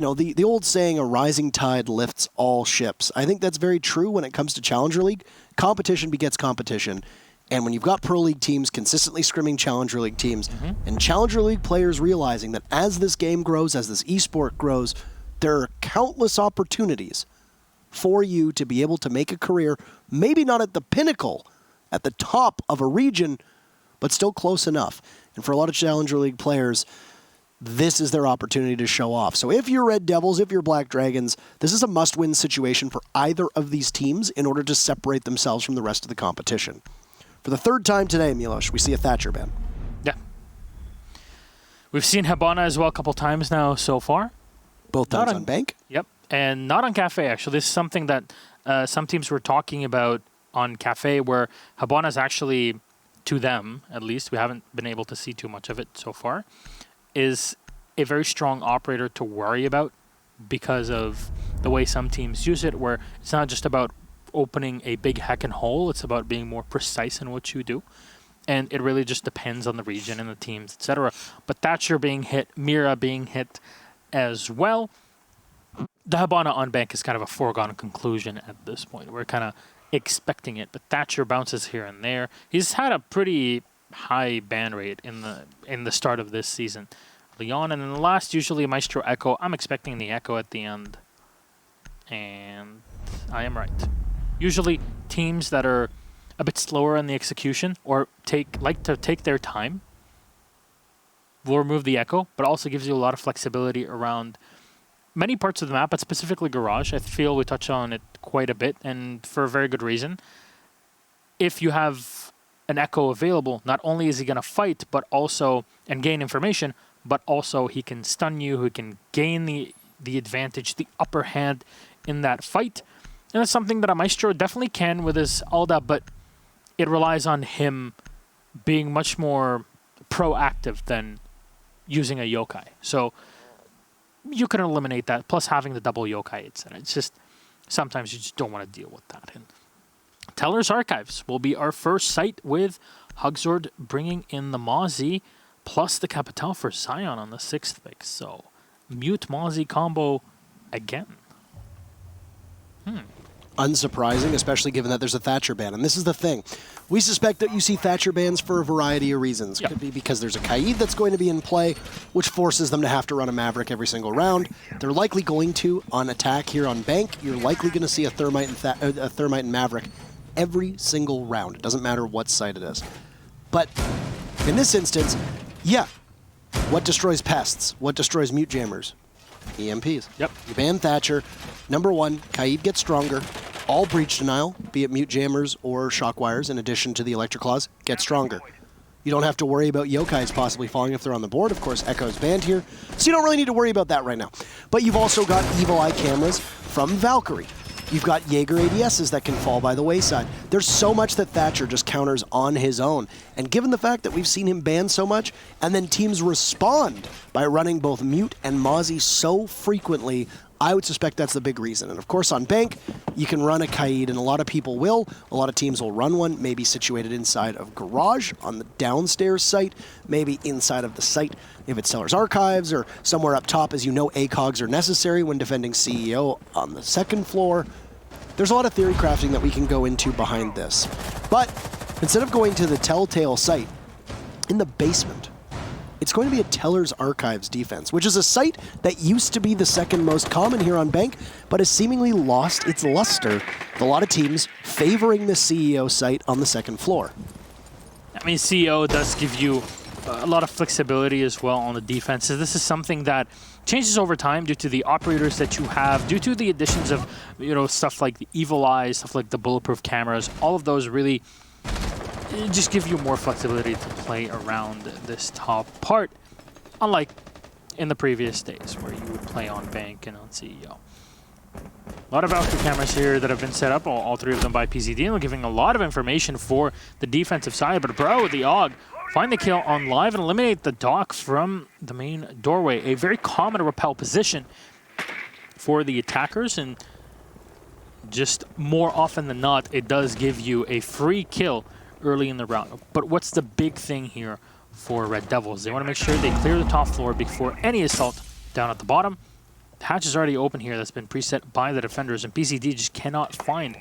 You know, the old saying, a rising tide lifts all ships. I think that's very true when it comes to Challenger League. Competition begets competition. And when you've got Pro League teams consistently scrimming Challenger League teams, and Challenger League players realizing that as this game grows, as this esport grows, there are countless opportunities for you to be able to make a career, maybe not at the pinnacle, at the top of a region, but still close enough. And for a lot of Challenger League players, this is their opportunity to show off. So if you're Red Devils, if you're Black Dragons, this is a must-win situation for either of these teams in order to separate themselves from the rest of the competition. For the third time today, Milos, we see a Thatcher ban. Yeah. We've seen Habana as well a couple times now so far. Both times on Bank? Yep. And not on Cafe, actually. This is something that some teams were talking about on Cafe, where Habana's actually, to them at least, we haven't been able to see too much of it so far, is a very strong operator to worry about because of the way some teams use it, where it's not just about opening a big heckin' hole, it's about being more precise in what you do. And it really just depends on the region and the teams, etc. But Thatcher being hit, Mira being hit as well, the Habana on Bank is kind of a foregone conclusion at this point. We're kind of expecting it, but Thatcher bounces here and there. He's had a pretty high ban rate in the start of this season. Leon, and then the last, usually Maestro Echo. I'm expecting the Echo at the end. And I am right. Usually teams that are a bit slower in the execution or like to take their time will remove the Echo, but also gives you a lot of flexibility around many parts of the map, but specifically Garage. I feel we touch on it quite a bit, and for a very good reason. If you have an Echo available, not only is he going to fight but also and gain information, but also he can stun you, he can gain the advantage, the upper hand in that fight. And that's something that a Maestro definitely can with his Alda, but it relies on him being much more proactive than using a yokai. So you can eliminate that, plus having the double yokai, etc. It's just sometimes you just don't want to deal with that. And Teller's Archives will be our first site with Hugzord bringing in the Mozzie plus the Capital for Zion on the 6th pick. So Mute Mozzie combo again. Unsurprising, especially given that there's a Thatcher ban. And this is the thing. We suspect that you see Thatcher bans for a variety of reasons. Yep. Could be because there's a Kaid that's going to be in play, which forces them to have to run a Maverick every single round. They're likely going to on attack here on Bank. You're likely going to see a Thermite and Maverick every single round. It doesn't matter what side it is. But in this instance, yeah. What destroys pests? What destroys mute jammers? EMPs. Yep. You ban Thatcher. Number one, Kaid gets stronger. All breach denial, be it mute jammers or shock wires, in addition to the electric claws, get stronger. You don't have to worry about yokais possibly falling if they're on the board. Of course, Echo's banned here, so you don't really need to worry about that right now. But you've also got Evil Eye cameras from Valkyrie. You've got Jaeger ADSs that can fall by the wayside. There's so much that Thatcher just counters on his own. And given the fact that we've seen him banned so much, and then teams respond by running both Mute and Mozzie so frequently, I would suspect that's the big reason. And of course on Bank, you can run a Kaid, and a lot of people will. A lot of teams will run one, maybe situated inside of Garage on the downstairs site, maybe inside of the site if it's Seller's Archives, or somewhere up top, as you know ACOGs are necessary when defending CEO on the second floor. There's a lot of theory crafting that we can go into behind this. But instead of going to the Telltale site, in the basement, it's going to be a Teller's Archives defense, which is a site that used to be the second most common here on Bank, but has seemingly lost its luster, with a lot of teams favoring the CEO site on the second floor. I mean, CEO does give you a lot of flexibility as well on the defenses. This is something that changes over time due to the operators that you have, due to the additions of, you know, stuff like the Evil Eyes, stuff like the bulletproof cameras. All of those really just give you more flexibility to play around this top part, unlike in the previous days where you would play on Bank and on CEO. A lot of Valkyrie cameras here that have been set up, all three of them by PZD, and they're giving a lot of information for the defensive side. But bro, the AUG find the kill on live and eliminate the Doc from the main doorway. A very common repel position for the attackers, and just more often than not, it does give you a free kill early in the round. But what's the big thing here for Red Devils? They want to make sure they clear the top floor before any assault down at the bottom. The hatch is already open here. That's been preset by the defenders, and PCD just cannot find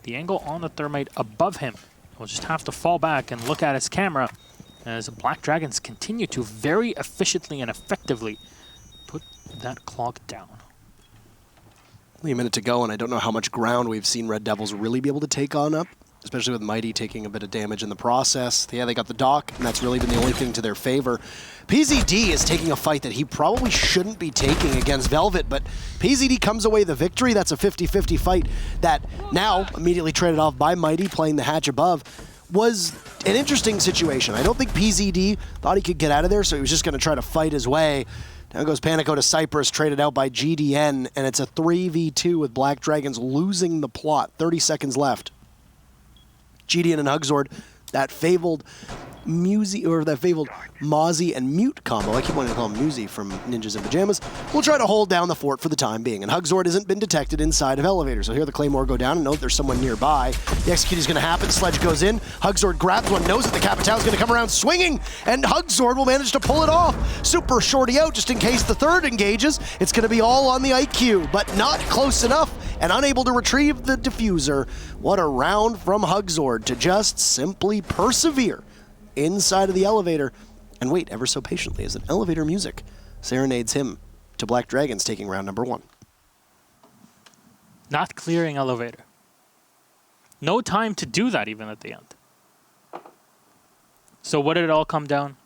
the angle on the thermite above him. He'll just have to fall back and look at his camera as Black Dragons continue to very efficiently and effectively put that clock down. Only a minute to go, and I don't know how much ground we've seen Red Devils really be able to take on up, especially with Mighty taking a bit of damage in the process. Yeah, they got the dock, and that's really been the only thing to their favor. PZD is taking a fight that he probably shouldn't be taking against Velvet, but PZD comes away the victory. That's a 50-50 fight that now, immediately traded off by Mighty, playing the hatch above, was an interesting situation. I don't think PZD thought he could get out of there, so he was just going to try to fight his way. Down goes Panico to Cypress, traded out by GDN, and it's a 3v2 with Black Dragons losing the plot. 30 seconds left. GDN and Hugzord, that fabled Mozzie and Mute combo, I keep wanting to call him Muzi from Ninjas in Pajamas, will try to hold down the fort for the time being. And Hugzord hasn't been detected inside of Elevator. So here the Claymore go down and note there's someone nearby. The execute is going to happen. Sledge goes in. Hugzord grabs one, knows that the Capitao is going to come around swinging, and Hugzord will manage to pull it off. Super shorty out just in case the third engages. It's going to be all on the IQ, but not close enough and unable to retrieve the diffuser. What a round from Hugzord to just simply persevere inside of the Elevator and wait ever so patiently as an Elevator music serenades him to Black Dragons, taking round number 1. Not clearing Elevator. No time to do that even at the end. So what did it all come down?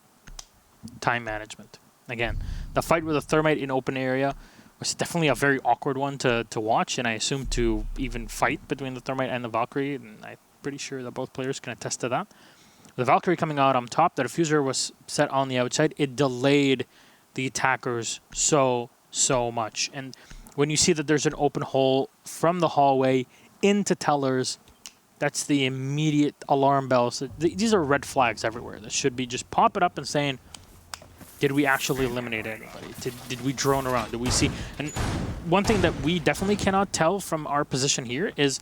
Time management. Again, the fight with the thermite in open area was definitely a very awkward one to watch, and I assume to even fight between the thermite and the Valkyrie, and I'm pretty sure that both players can attest to that. The Valkyrie coming out on top, the diffuser was set on the outside. It delayed the attackers so much. And when you see that there's an open hole from the hallway into Tellers, that's the immediate alarm bells. These are red flags everywhere. That should be just popping up and saying, did we actually eliminate anybody? Did we drone around? Did we see? And one thing that we definitely cannot tell from our position here is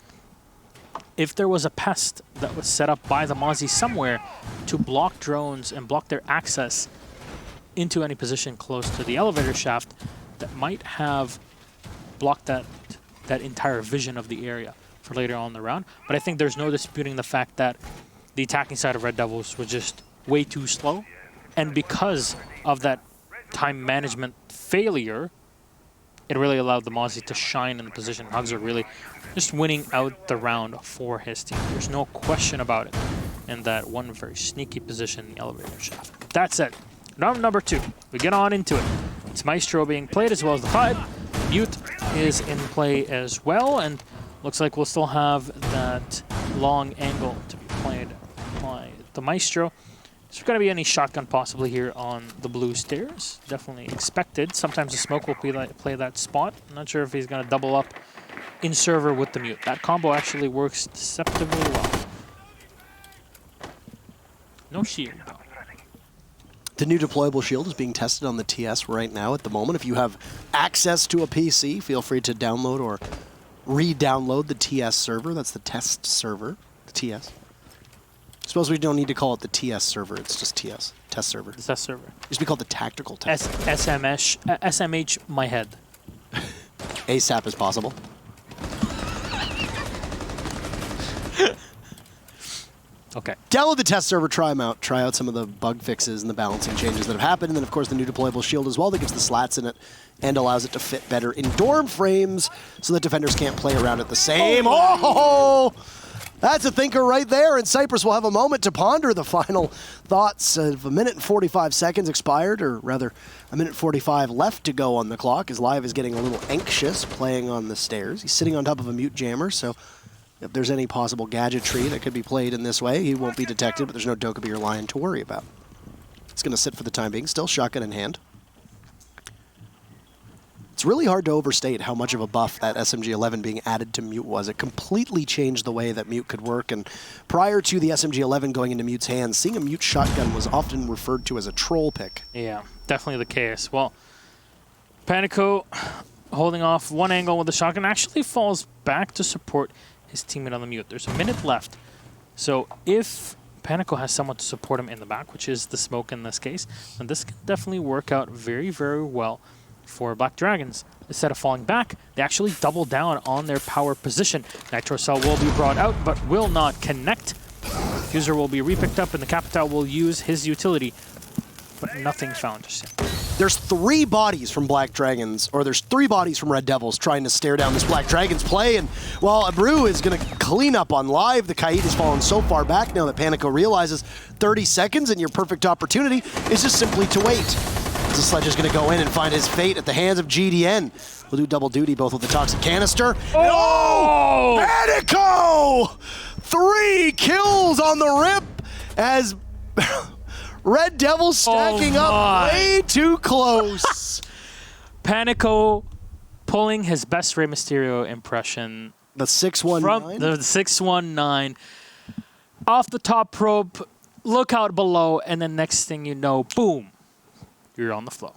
if there was a pest that was set up by the Mozzie somewhere to block drones and block their access into any position close to the elevator shaft, that might have blocked that entire vision of the area for later on in the round. But I think there's no disputing the fact that the attacking side of Red Devils was just way too slow. And because of that time management failure, it really allowed the Mozzie to shine in the position. Hugzord really just winning out the round for his team. There's no question about it. And that one very sneaky position in the elevator shaft. That's it. Round number 2. We get on into it. It's Maestro being played as well as the 5. Mute is in play as well. And looks like we'll still have that long angle to be played by the Maestro. Is there going to be any shotgun possibly here on the blue stairs? Definitely expected. Sometimes the smoke will play that spot. I'm not sure if he's going to double up in server with the Mute. That combo actually works deceptively well. No shield, though. The new deployable shield is being tested on the TS right now at the moment. If you have access to a PC, feel free to download or re-download the TS server. That's the test server, the TS. I suppose we don't need to call it the TS server. It's just TS, test server. The test server. It used to be called the tactical test. SMH, my head. ASAP is possible. Okay. Download the test server, try them out, try out some of the bug fixes and the balancing changes that have happened, and then of course the new deployable shield as well that gives the slats in it and allows it to fit better in dorm frames so that defenders can't play around it the same. Oh! That's a thinker right there, and Cypress will have a moment to ponder the final thoughts of a minute and 45 seconds expired, or rather a minute 45 left to go on the clock, as Live is getting a little anxious playing on the stairs. He's sitting on top of a Mute jammer, so if there's any possible gadgetry that could be played in this way, he won't be detected, but there's no Dokkaebi or Lion to worry about. It's going to sit for the time being, still shotgun in hand. It's really hard to overstate how much of a buff that SMG-11 being added to Mute was. It completely changed the way that Mute could work, and prior to the SMG-11 going into Mute's hands, seeing a Mute shotgun was often referred to as a troll pick. Yeah, definitely the case. Well, Panico holding off one angle with the shotgun actually falls back to support his teammate on the Mute. There's a minute left, so if Panico has someone to support him in the back, which is the smoke in this case, then this can definitely work out very, very well for Black Dragons. Instead of falling back, they actually double down on their power position. Nitro Cell will be brought out, but will not connect. Fuser will be repicked up, and the Capitao will use his utility, but nothing found just yet. There's 3 bodies from Black Dragons, or there's 3 bodies from Red Devils trying to stare down this Black Dragons play, and while Abreu is going to clean up on live, the Kaid has fallen so far back now that Panico realizes 30 seconds and your perfect opportunity is just simply to wait. The Sledge is going to go in and find his fate at the hands of GDN. We'll do double duty, both with the Toxic Canister. Oh! Panico! 3 kills on the rip as Red Devils stacking up way too close. Panico pulling his best Rey Mysterio impression. The 619? From the 619. Off the top rope, look out below, and then next thing you know, boom, you're on the flow.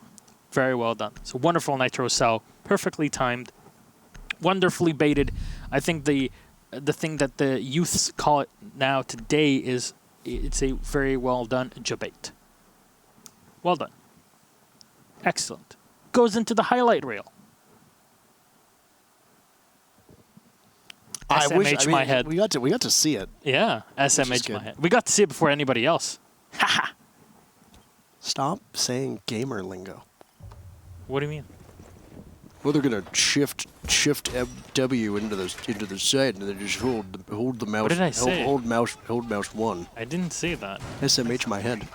Very well done. So wonderful Nitro Cell, perfectly timed, wonderfully baited. I think the thing that the youths call it now today is it's a very well done jabait. Well done. Excellent. Goes into the highlight reel. SMH my head. We got to see it. Yeah, SMH my head. We got to see it before anybody else. Haha. Stop saying gamer lingo. What do you mean? Well, they're gonna shift W into the side, and then just hold the mouse. What did I say? Hold mouse 1. I didn't say that. SMH my head.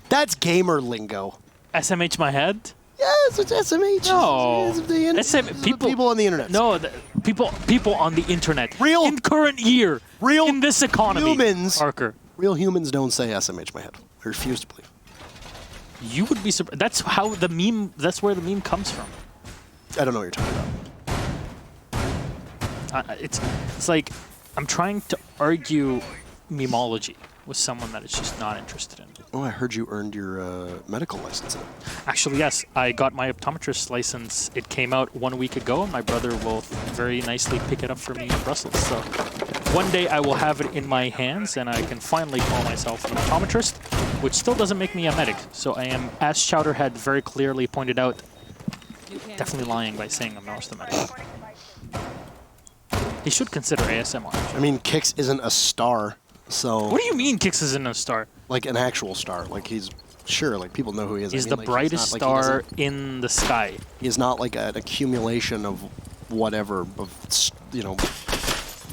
That's gamer lingo. SMH my head? Yes, it's SMH. No. It's people on the internet. No, people on the internet. Real in current year. Real in this economy. Humans. Parker. Real humans don't say SMH my head. I refuse to believe. You would be surprised. That's how the meme. That's where the meme comes from. I don't know what you're talking about. It's like I'm trying to argue memology with someone that is just not interested in it. Oh, I heard you earned your medical license. Actually, yes. I got my optometrist license. It came out 1 week ago, and my brother will very nicely pick it up for me in Brussels. So one day I will have it in my hands, and I can finally call myself an optometrist, which still doesn't make me a medic. So I am, as Chowderhead very clearly pointed out, definitely lying by saying I'm not a medic. He should consider ASMR. I mean, Kix isn't a star, so... What do you mean Kix isn't a star? Like an actual star. Like he's... Sure, like people know who he is. He's I mean, the like, brightest star in the sky. He's not like an accumulation of whatever, of, you know,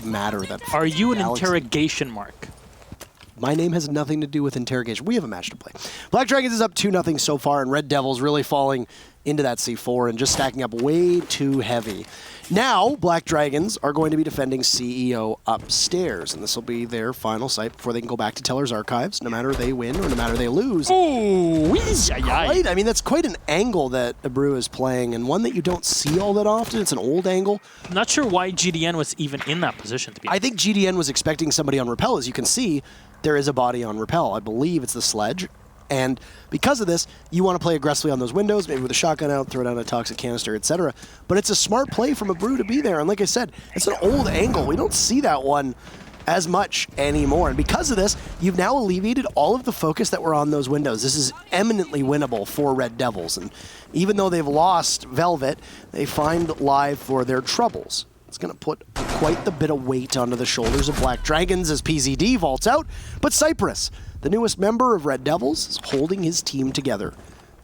matter that... Are you an interrogation mark? My name has nothing to do with interrogation. We have a match to play. Black Dragons is up 2-0 so far, and Red Devils really falling into that C4 and just stacking up way too heavy. Now, Black Dragons are going to be defending CEO upstairs, and this will be their final site before they can go back to Teller's Archives, no matter they win or no matter they lose. Ooh, I mean, that's quite an angle that Abreu is playing, and one that you don't see all that often. It's an old angle. I'm not sure why GDN was even in that position, to be honest. I think GDN was expecting somebody on Rappel. As you can see, there is a body on Rappel. I believe it's the Sledge. And because of this, you want to play aggressively on those windows, maybe with a shotgun out, throw down a toxic canister, etc. But it's a smart play from Abreu to be there. And like I said, it's an old angle. We don't see that one as much anymore. And because of this, you've now alleviated all of the focus that were on those windows. This is eminently winnable for Red Devils. And even though they've lost Velvet, they find live for their troubles. It's going to put quite the bit of weight onto the shoulders of Black Dragons as PZD vaults out. But Cypress, the newest member of Red Devils, is holding his team together.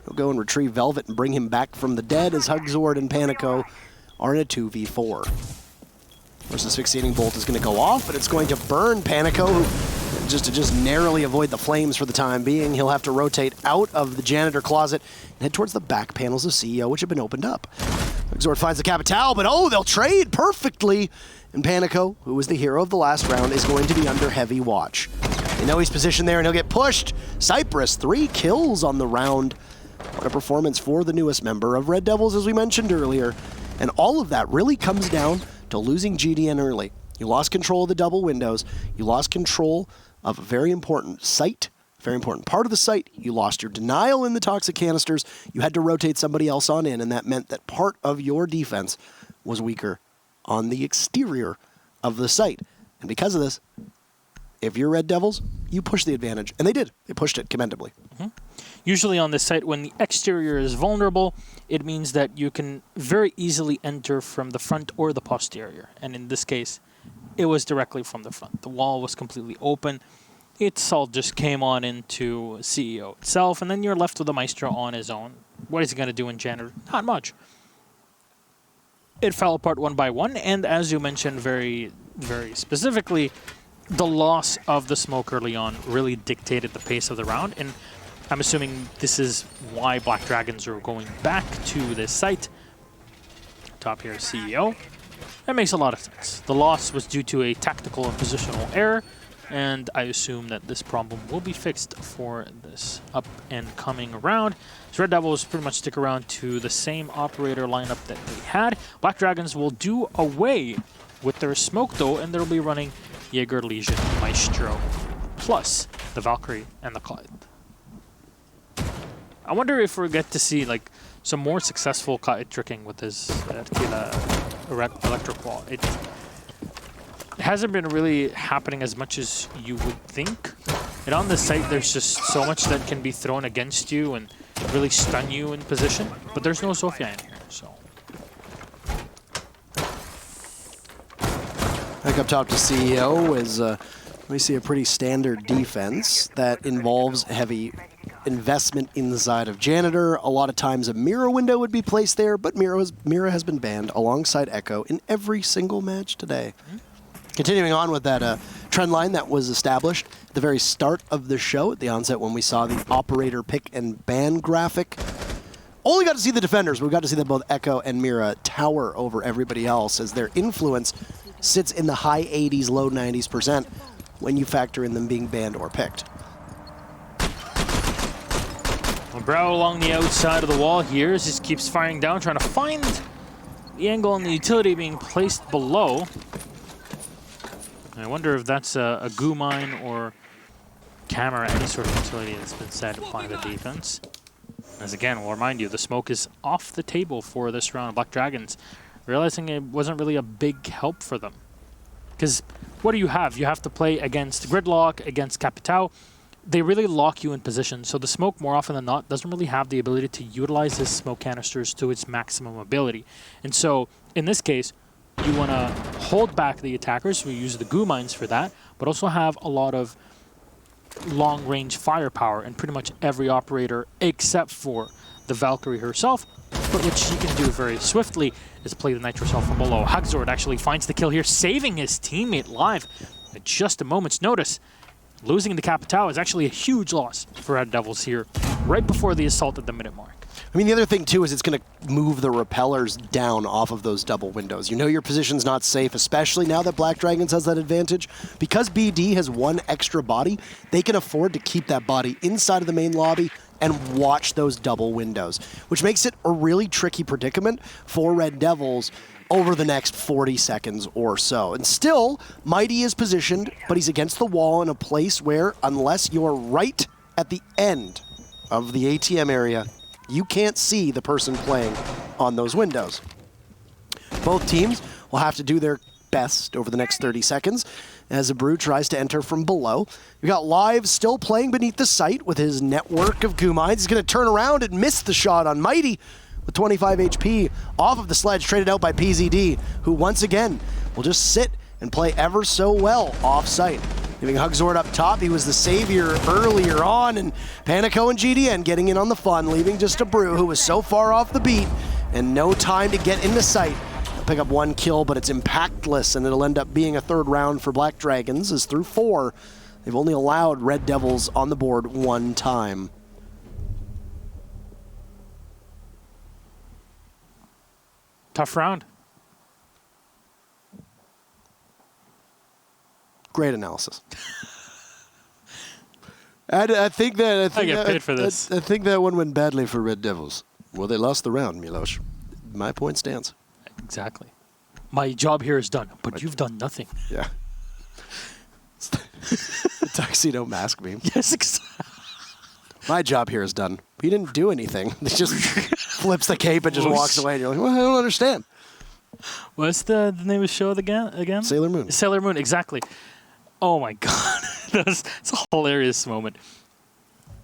He'll go and retrieve Velvet and bring him back from the dead as Hugzord and Panico are in a 2v4. Of course, this fixating bolt is going to go off, and it's going to burn Panico, who, just narrowly avoid the flames for the time being. He'll have to rotate out of the janitor closet and head towards the back panels of CEO, which have been opened up. Hugzord finds the Capitao, but oh, they'll trade perfectly. And Panico, who was the hero of the last round, is going to be under heavy watch. They know he's positioned there, and he'll get pushed. Cypress, 3 kills on the round. What a performance for the newest member of Red Devils, as we mentioned earlier. And all of that really comes down to losing GDN early. You lost control of the double windows. You lost control of a very important site, very important part of the site. You lost your denial in the toxic canisters. You had to rotate somebody else on in, and that meant that part of your defense was weaker on the exterior of the site. And because of this, if you're Red Devils, you push the advantage. And they did. They pushed it commendably. Usually on this site, when the exterior is vulnerable, it means that you can very easily enter from the front or the posterior. And in this case, it was directly from the front. The wall was completely open. Its all just came on into CEO itself, and then you're left with the Maestro on his own. What is he going to do in Janitor? Not much. It fell apart one by one, and as you mentioned very, very specifically, the loss of the smoke early on really dictated the pace of the round, and I'm assuming this is why Black Dragons are going back to this site. Top here, CEO. That makes a lot of sense. The loss was due to a tactical and positional error, and I assume that this problem will be fixed for this up and coming round. So RDevilS pretty much stick around to the same operator lineup that they had. Black Dragons will do away with their smoke though, and they'll be running Jaeger, Legion, Maestro, plus the Valkyrie and the Clyde. I wonder if we get to see like some more successful kite tricking with his electric wall. It hasn't been really happening as much as you would think. And on this site, there's just so much that can be thrown against you and really stun you in position. But there's no Sophia in here, so. Back up top to CEO is, we see a pretty standard defense that involves heavy investment inside of Janitor. A lot of times a mirror window would be placed there, but mirror has been banned alongside Echo in every single match today. Continuing on with that trend line that was established at the very start of the show, at the onset when we saw the operator pick and ban graphic. Only got to see the defenders, but we got to see that both Echo and Mira tower over everybody else as their influence sits in the high 80s, low 90s% when you factor in them being banned or picked. Well, Brow along the outside of the wall here just keeps firing down, trying to find the angle on the utility being placed below. I wonder if that's a goo mine or camera, any sort of utility that's been set by the defense. As again, we'll remind you, the smoke is off the table for this round. Black Dragons realizing it wasn't really a big help for them. Because what do you have? You have to play against Gridlock, against Capitao. They really lock you in position, so the smoke more often than not doesn't really have the ability to utilize his smoke canisters to its maximum ability. And so, in this case, you want to hold back the attackers, we use the goo mines for that, but also have a lot of long-range firepower in pretty much every operator except for the Valkyrie herself, but what she can do very swiftly is play the Nitro Cell from below. Hugzord actually finds the kill here, saving his teammate live at just a moment's notice. Losing the Capitao is actually a huge loss for RDevilS here, right before the assault at the minute mark. I mean, the other thing, too, is it's going to move the repellers down off of those double windows. You know your position's not safe, especially now that Black Dragons has that advantage. Because BD has one extra body, they can afford to keep that body inside of the main lobby and watch those double windows, which makes it a really tricky predicament for RDevilS over the next 40 seconds or so. And still, Mighty is positioned, but he's against the wall in a place where, unless you're right at the end of the ATM area, you can't see the person playing on those windows. Both teams will have to do their best over the next 30 seconds as Abreu tries to enter from below. We got Live still playing beneath the site with his network of goo mines. He's going to turn around and miss the shot on Mighty with 25 HP off of the sledge, traded out by PZD, who once again will just sit and play ever so well off-site. Giving Hugzord up top, he was the savior earlier on, and Panico and GDN getting in on the fun, leaving just Abreu, who was so far off the beat, and no time to get into sight. They'll pick up one kill, but it's impactless, and it'll end up being a third round for Black Dragons, as through 4, they've only allowed RDevilS on the board one time. Tough round. Great analysis. I think that I get paid for this. I think that one went badly for RDevilS. Well, they lost the round, Milos. My point stands. Exactly. My job here is done, but you've done nothing. Yeah. The tuxedo mask meme. Yes, exactly. My job here is done. He didn't do anything. He just flips the cape and just walks away. And you're like, well, I don't understand. What's the name of the show again? Sailor Moon. Sailor Moon, exactly. Oh my god. It's a hilarious moment.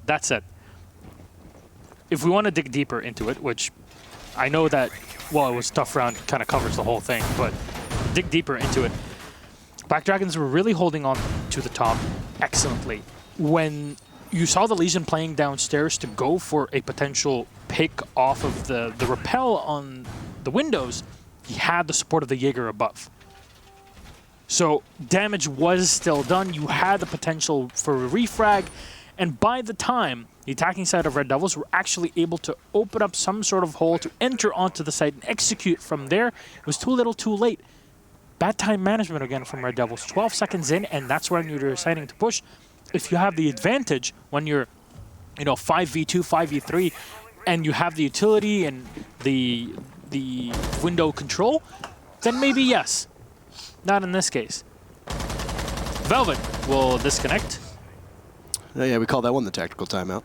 That said, if we want to dig deeper into it, which I know that, well, it was a tough round, kind of covers the whole thing, but dig deeper into it. Black Dragons were really holding on to the top excellently. When you saw the Legion playing downstairs to go for a potential pick off of the rappel on the windows, he had the support of the Jaeger above. So damage was still done. You had the potential for a refrag. And by the time the attacking side of Red Devils were actually able to open up some sort of hole to enter onto the site and execute from there, it was too little too late. Bad time management again from Red Devils. 12 seconds in, and that's when you're deciding to push. If you have the advantage when you're, 5v2, 5v3, and you have the utility and the window control, then maybe yes. Not in this case. Velvet will disconnect. Oh, yeah, we call that one the tactical timeout.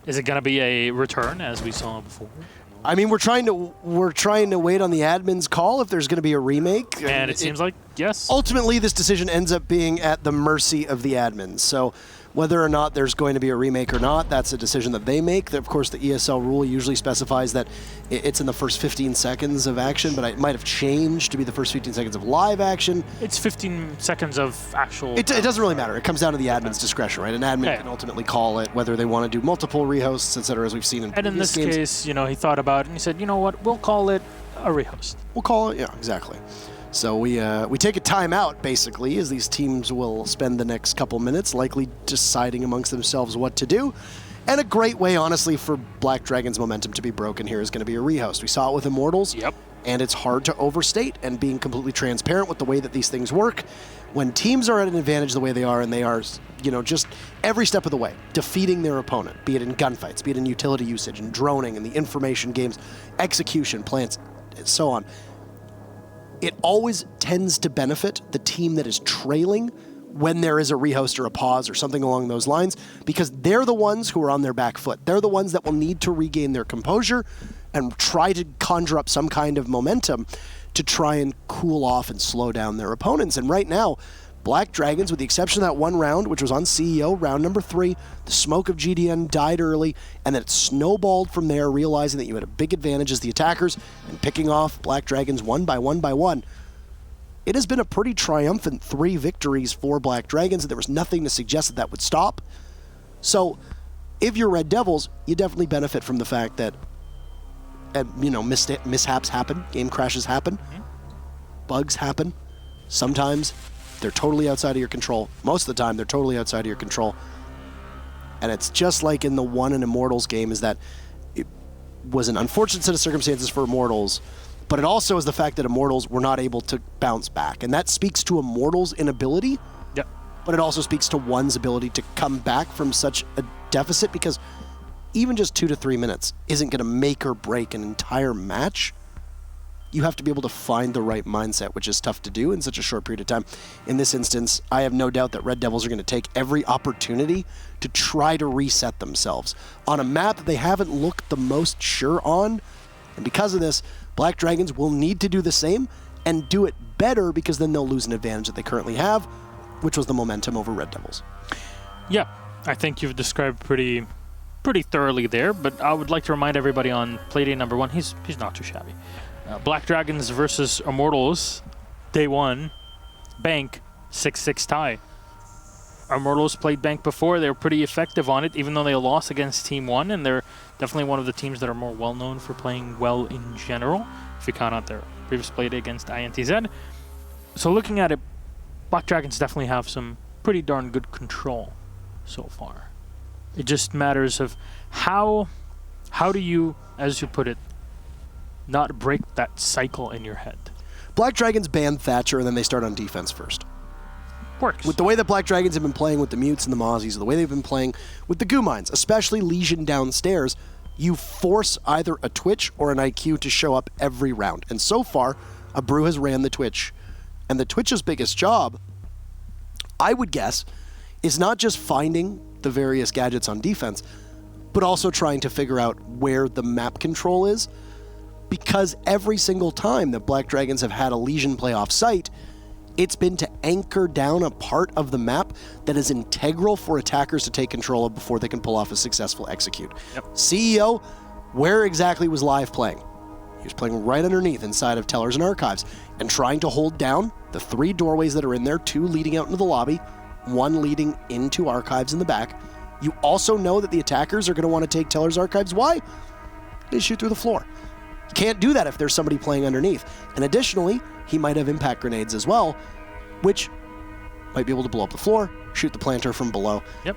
Is it going to be a return as we saw before? I mean, we're trying to wait on the admin's call if there's going to be a remake. And it seems like yes. Ultimately, this decision ends up being at the mercy of the admins. So whether or not there's going to be a remake or not, that's a decision that they make. Of course, the ESL rule usually specifies that it's in the first 15 seconds of action, but it might have changed to be the first 15 seconds of live action. It's 15 seconds of actual... It doesn't really matter. It comes down to the admin's discretion, right? An admin can ultimately call it, whether they want to do multiple rehosts, et cetera, as we've seen in previous games. And in this case, he thought about it and he said, you know what, we'll call it a rehost. We'll call it, yeah, exactly. So we take a timeout, basically, as these teams will spend the next couple minutes likely deciding amongst themselves what to do. And a great way, honestly, for Black Dragon's momentum to be broken here is going to be a rehost. We saw it with Immortals. Yep. And it's hard to overstate, and being completely transparent with the way that these things work. When teams are at an advantage the way they are, and they are, just every step of the way, defeating their opponent, be it in gunfights, be it in utility usage, and droning, and the information games, execution, plants, and so on, it always tends to benefit the team that is trailing when there is a rehost or a pause or something along those lines, because they're the ones who are on their back foot. They're the ones that will need to regain their composure and try to conjure up some kind of momentum to try and cool off and slow down their opponents. And right now, Black Dragons, with the exception of that one round, which was on CEO, round number 3, the smoke of GDN died early, and then it snowballed from there, realizing that you had a big advantage as the attackers, and picking off Black Dragons one by one. It has been a pretty triumphant 3 victories for Black Dragons, and there was nothing to suggest that that would stop. So, if you're Red Devils, you definitely benefit from the fact that, mishaps happen, game crashes happen, bugs happen. Sometimes they're totally outside of your control. Most of the time, they're totally outside of your control. And it's just like in the one in Immortals game, is that it was an unfortunate set of circumstances for Immortals, but it also is the fact that Immortals were not able to bounce back. And that speaks to Immortals' inability, but it also speaks to one's ability to come back from such a deficit, because even just 2 to 3 minutes isn't going to make or break an entire match. You have to be able to find the right mindset, which is tough to do in such a short period of time. In this instance, I have no doubt that Red Devils are going to take every opportunity to try to reset themselves on a map that they haven't looked the most sure on. And because of this, Black Dragons will need to do the same and do it better, because then they'll lose an advantage that they currently have, which was the momentum over Red Devils. Yeah, I think you've described pretty thoroughly there, but I would like to remind everybody on Playday number 1, he's not too shabby. Black Dragons versus Immortals, day 1, Bank, 6-6 tie. Immortals played Bank before. They were pretty effective on it, even though they lost against Team 1, and they're definitely one of the teams that are more well-known for playing well in general, if you count out their previous play against INTZ. So looking at it, Black Dragons definitely have some pretty darn good control so far. It just matters of how do you, as you put it, not break that cycle in your head. Black Dragons ban Thatcher, and then they start on defense first. Works. With the way that Black Dragons have been playing with the Mutes and the Mozzies, the way they've been playing with the Goo Mines, especially Legion downstairs, you force either a Twitch or an IQ to show up every round. And so far, Abreu has ran the Twitch. And the Twitch's biggest job, I would guess, is not just finding the various gadgets on defense, but also trying to figure out where the map control is. Because every single time that Black Dragons have had a Legion play off-site, It's been to anchor down a part of the map that is integral for attackers to take control of before they can pull off a successful execute. Yep. CEO, where exactly was Live playing? He was playing right underneath inside of Tellers and Archives and trying to hold down the 3 doorways that are in there, 2 leading out into the lobby, 1 leading into Archives in the back. You also know that the attackers are going to want to take Tellers Archives. Why? They shoot through the floor. You can't do that if there's somebody playing underneath. And additionally, he might have impact grenades as well, which might be able to blow up the floor, shoot the planter from below. Yep.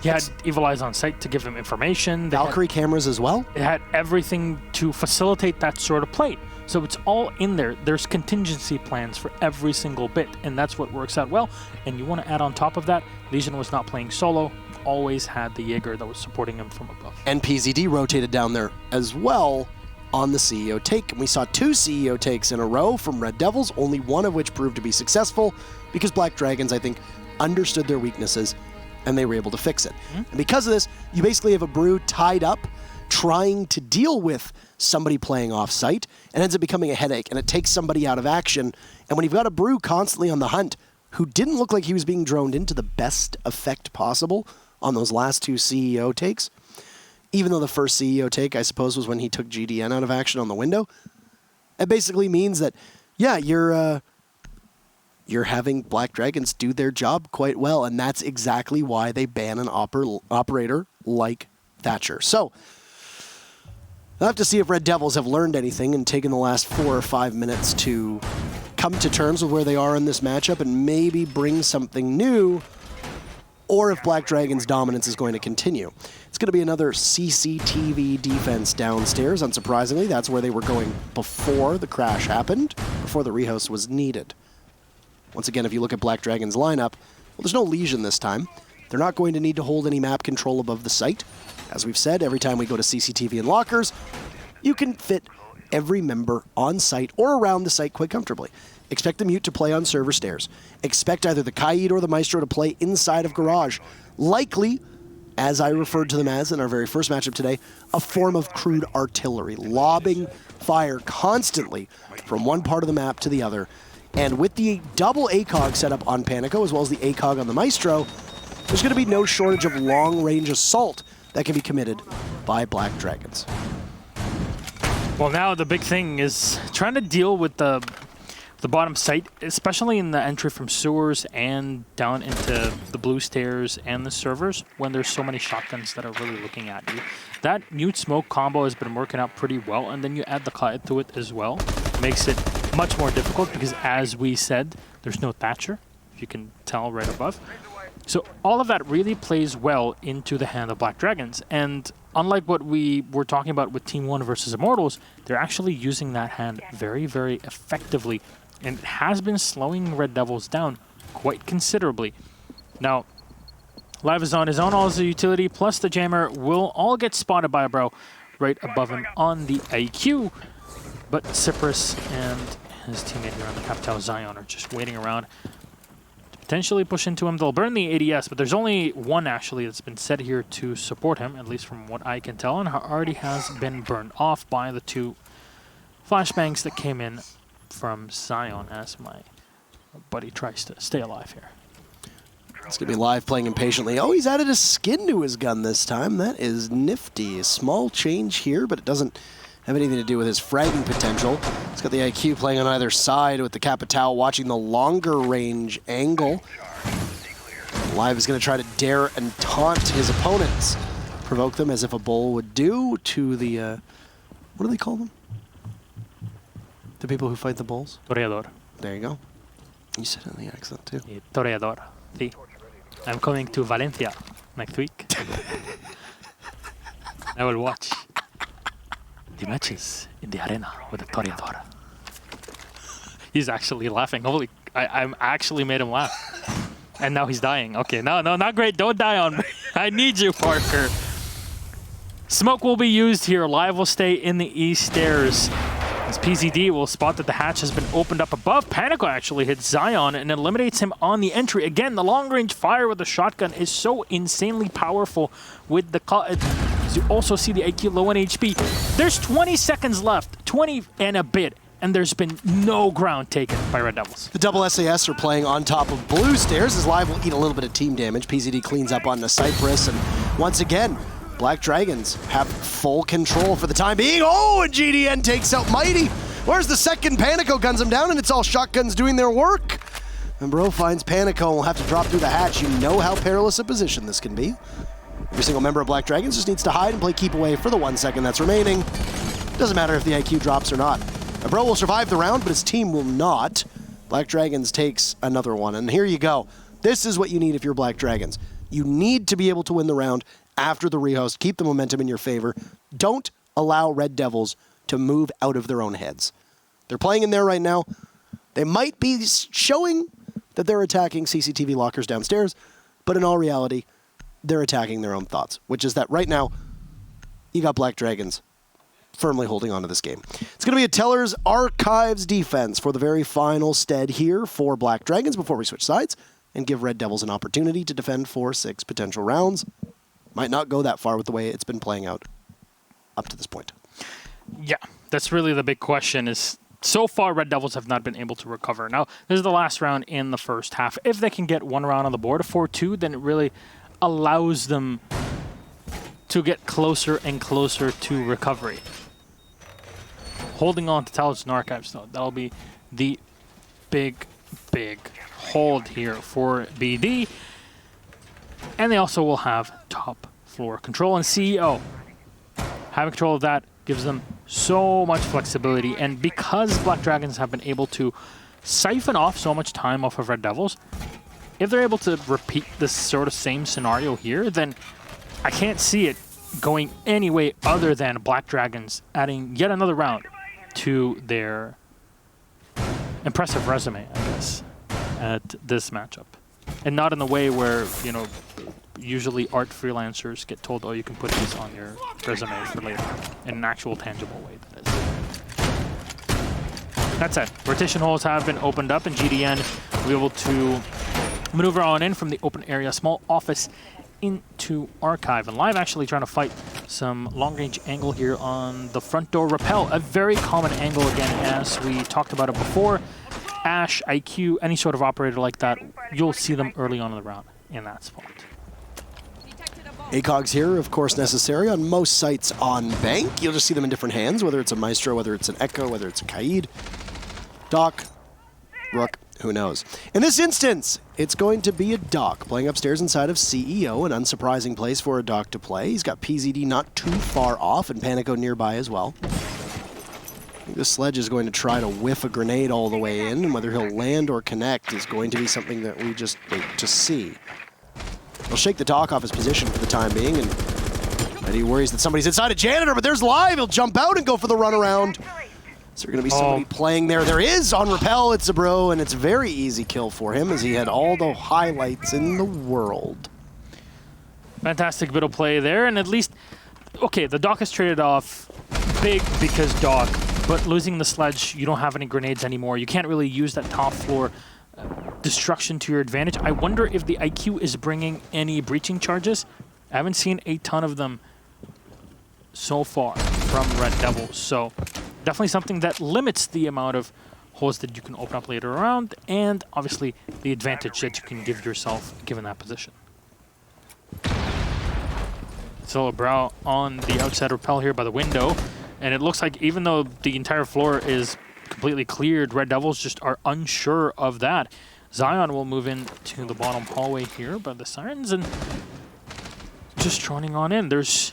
He had Evil Eyes on site to give him information. Valkyrie cameras as well. It had everything to facilitate that sort of play. So it's all in there. There's contingency plans for every single bit, and that's what works out well. And you want to add on top of that, Legion was not playing solo, always had the Jaeger that was supporting him from above. And PZD rotated down there as well on the CEO take. And we saw 2 CEO takes in a row from Red Devils, only one of which proved to be successful because Black Dragons, I think, understood their weaknesses and they were able to fix it. And because of this, you basically have a brew tied up trying to deal with somebody playing off-site and ends up becoming a headache, and it takes somebody out of action. And when you've got a brew constantly on the hunt who didn't look like he was being droned into the best effect possible on those last 2 CEO takes, even though the first CEO take, I suppose, was when he took GDN out of action on the window, it basically means that, yeah, you're having Black Dragons do their job quite well, and that's exactly why they ban an operator like Thatcher. So, I'll have to see if Red Devils have learned anything and taken the last 4 or 5 minutes to come to terms with where they are in this matchup and maybe bring something new, or if Black Dragon's dominance is going to continue. It's going to be another CCTV defense downstairs. Unsurprisingly, that's where they were going before the crash happened, before the rehost was needed. Once again, if you look at Black Dragon's lineup, well, there's no Legion this time. They're not going to need to hold any map control above the site. As we've said, every time we go to CCTV and lockers, you can fit every member on site or around the site quite comfortably. Expect the Mute to play on server stairs. Expect either the Kaid or the Maestro to play inside of Garage. Likely, as I referred to them as in our very first matchup today, a form of crude artillery, lobbing fire constantly from one part of the map to the other. And with the double ACOG set up on Panico, as well as the ACOG on the Maestro, there's going to be no shortage of long-range assault that can be committed by Black Dragons. Well, now the big thing is trying to deal with the bottom site, especially in the entry from sewers and down into the blue stairs and the servers, when there's so many shotguns that are really looking at you. That mute smoke combo has been working out pretty well, and then you add the Kaid to it as well. Makes it much more difficult because, as we said, there's no Thatcher, if you can tell right above. So all of that really plays well into the hand of Black Dragons. And unlike what we were talking about with Team 1 versus Immortals, they're actually using that hand very, very effectively. And it has been slowing Red Devils down quite considerably. Now, Live is on his own, all as a utility, plus the Jammer will all get spotted by a bro right above him on the IQ. But Cypress and his teammate here on the Capital Zion are just waiting around to potentially push into him. They'll burn the ADS, but there's only one actually that's been set here to support him, at least from what I can tell, and already has been burned off by the 2 flashbangs that came in from Zion as my buddy tries to stay alive here. It's going to be Live playing impatiently. Oh, he's added a skin to his gun this time. That is nifty. A small change here, but it doesn't have anything to do with his fragging potential. He's got the IQ playing on either side with the Capital watching the longer range angle. Live is going to try to dare and taunt his opponents. Provoke them as if a bull would do to the, what do they call them? The people who fight the bulls? Toreador. There you go. You said it in the accent too. Toreador. See, I'm coming to Valencia next week. I will watch the matches in the arena with the Toreador. He's actually laughing. Holy, I actually made him laugh. And now he's dying. Okay, no, not great. Don't die on me. I need you, Parker. Smoke will be used here. Live will stay in the east stairs. As PZD will spot that the hatch has been opened up above. Panico actually hits Zion and eliminates him on the entry. Again, the long-range fire with the shotgun is so insanely powerful with the cut. You also see the IQ low on HP. There's 20 seconds left, 20 and a bit, and there's been no ground taken by Red Devils. The double SAS are playing on top of blue stairs as Live will eat a little bit of team damage. PZD cleans up on the Cypress, and once again, Black Dragons have full control for the time being. Oh, and GDN takes out Mighty. Where's the second? Panico guns him down, and it's all shotguns doing their work. And Bro finds Panico and will have to drop through the hatch. You know how perilous a position this can be. Every single member of Black Dragons just needs to hide and play keep away for the 1 second that's remaining. Doesn't matter if the IQ drops or not. And Bro will survive the round, but his team will not. Black Dragons takes another one, and here you go. This is what you need if you're Black Dragons. You need to be able to win the round after the rehost. Keep the momentum in your favor. Don't allow Red Devils to move out of their own heads. They're playing in there right now. They might be showing that they're attacking CCTV lockers downstairs, but in all reality, they're attacking their own thoughts, which is that right now, you got Black Dragons firmly holding on to this game. It's going to be a Teller's Archives defense for the very final stead here for Black Dragons before we switch sides and give Red Devils an opportunity to defend 4-6 potential rounds. Might not go that far with the way it's been playing out up to this point. Yeah, that's really the big question is, so far, Red Devils have not been able to recover. Now, this is the last round in the first half. If they can get one round on the board, a 4-2, then it really allows them to get closer and closer to recovery. Holding on to Teller's Archives, though, that'll be the big hold here for BD. And they also will have top floor control, and CEO having control of that gives them so much flexibility. And because Black Dragons have been able to siphon off so much time off of Red Devils, if they're able to repeat this sort of same scenario here, then I can't see it going any way other than Black Dragons adding yet another round to their impressive resume, I guess, at this matchup. And not in the way where, you know, usually art freelancers get told, oh, you can put this on your resume for later, in an actual tangible way, that is. That said, rotation holes have been opened up, and GDN will be able to maneuver on in from the open area, small office into Archive. And Live actually trying to fight some long-range angle here on the front door rappel, a very common angle again, as we talked about it before. Ash, IQ, any sort of operator like that, you'll see them early on in the round in that spot. ACOGs here, of course, necessary on most sites on Bank. You'll just see them in different hands, whether it's a Maestro, whether it's an Echo, whether it's a Kaid, Doc, Rook, who knows. In this instance, it's going to be a Doc playing upstairs inside of CEO, an unsurprising place for a Doc to play. He's got PZD not too far off and Panico nearby as well. I think the Sledge is going to try to whiff a grenade all the way in, and whether he'll land or connect is going to be something that we just wait to see. He'll shake the Doc off his position for the time being, and he worries that somebody's inside a Janitor, but there's Live. He'll jump out and go for the runaround. Is there going to be somebody playing there? There is on Rappel. It's a Bro, and it's a very easy kill for him as he had all the highlights in the world. Fantastic bit of play there, and at least, okay, the Doc is traded off big because Doc, but losing the Sledge, you don't have any grenades anymore. You can't really use that top floor destruction to your advantage. I wonder if the IQ is bringing any breaching charges. I haven't seen a ton of them so far from Red Devils, so definitely something that limits the amount of holes that you can open up later around, and obviously the advantage that you can give yourself given that position. So Brow on the outside rappel here by the window, and it looks like even though the entire floor is completely cleared, Red Devils just are unsure of that. Zion will move into the bottom hallway here by the Sirens and just droning on in. There's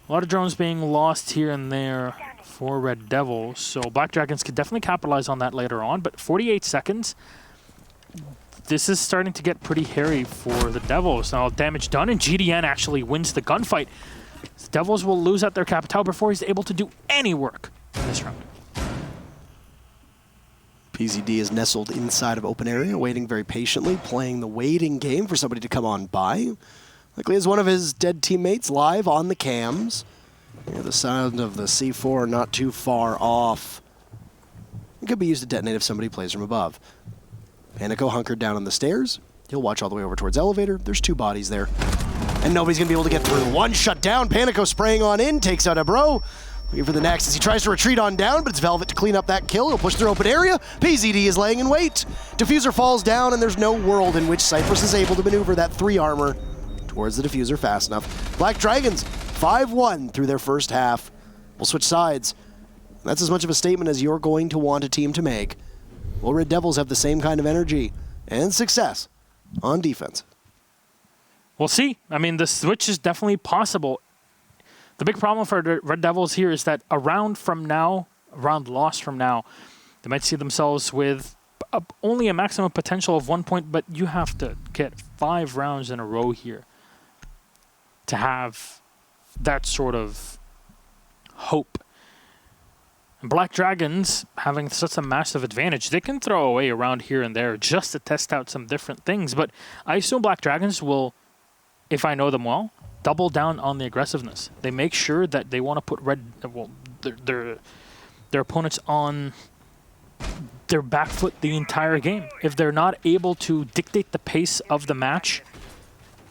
a lot of drones being lost here and there for Red Devils, so Black Dragons could definitely capitalize on that later on, but 48 seconds, this is starting to get pretty hairy for the Devils. Now damage done, and GDN actually wins the gunfight. The Devils will lose out their Capital before he's able to do any work in this round. PZD is nestled inside of open area, waiting very patiently, playing the waiting game for somebody to come on by. Likely as one of his dead teammates Live on the cams. Hear the sound of the C4 not too far off. It could be used to detonate if somebody plays from above. Panico hunkered down on the stairs. He'll watch all the way over towards elevator. There's two bodies there. And nobody's going to be able to get through. One shut down. Panico spraying on in, takes out a Bro. Waiting for the next as he tries to retreat on down, but it's Velvet to clean up that kill. He'll push through open area. PZD is laying in wait. Diffuser falls down, and there's no world in which Cypress is able to maneuver that 3 armor towards the diffuser fast enough. Black Dragons, 5-1 through their first half. We'll switch sides. That's as much of a statement as you're going to want a team to make. Will RDevilS have the same kind of energy and success on defense? We'll see. I mean, the switch is definitely possible. The big problem for RDevilS here is that a round loss from now, they might see themselves with only a maximum potential of 1 point, but you have to get 5 rounds in a row here to have that sort of hope. And Black Dragons, having such a massive advantage, they can throw away a round here and there just to test out some different things. But I assume Black Dragons will, if I know them well, double down on the aggressiveness. They make sure that they want to put their opponents on their back foot the entire game. If they're not able to dictate the pace of the match,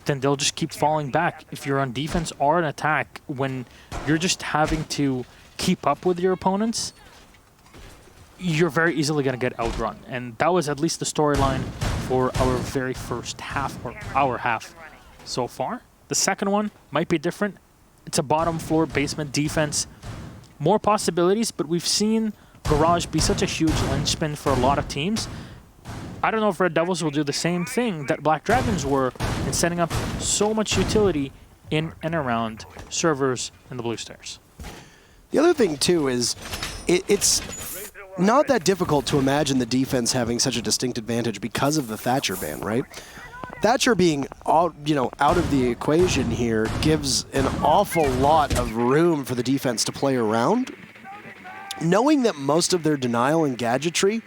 then they'll just keep falling back. If you're on defense or an attack, when you're just having to keep up with your opponents, you're very easily going to get outrun. And that was at least the storyline for our very first half, or our half so far. The second one might be different. It's a bottom floor basement defense. More possibilities, but we've seen Garage be such a huge linchpin for a lot of teams. I don't know if RDevilS will do the same thing that Black Dragons were in setting up so much utility in and around servers and the Blue Stairs. The other thing, too, is it's not that difficult to imagine the defense having such a distinct advantage because of the Thatcher ban, right? Thatcher being out of the equation here gives an awful lot of room for the defense to play around, knowing that most of their denial and gadgetry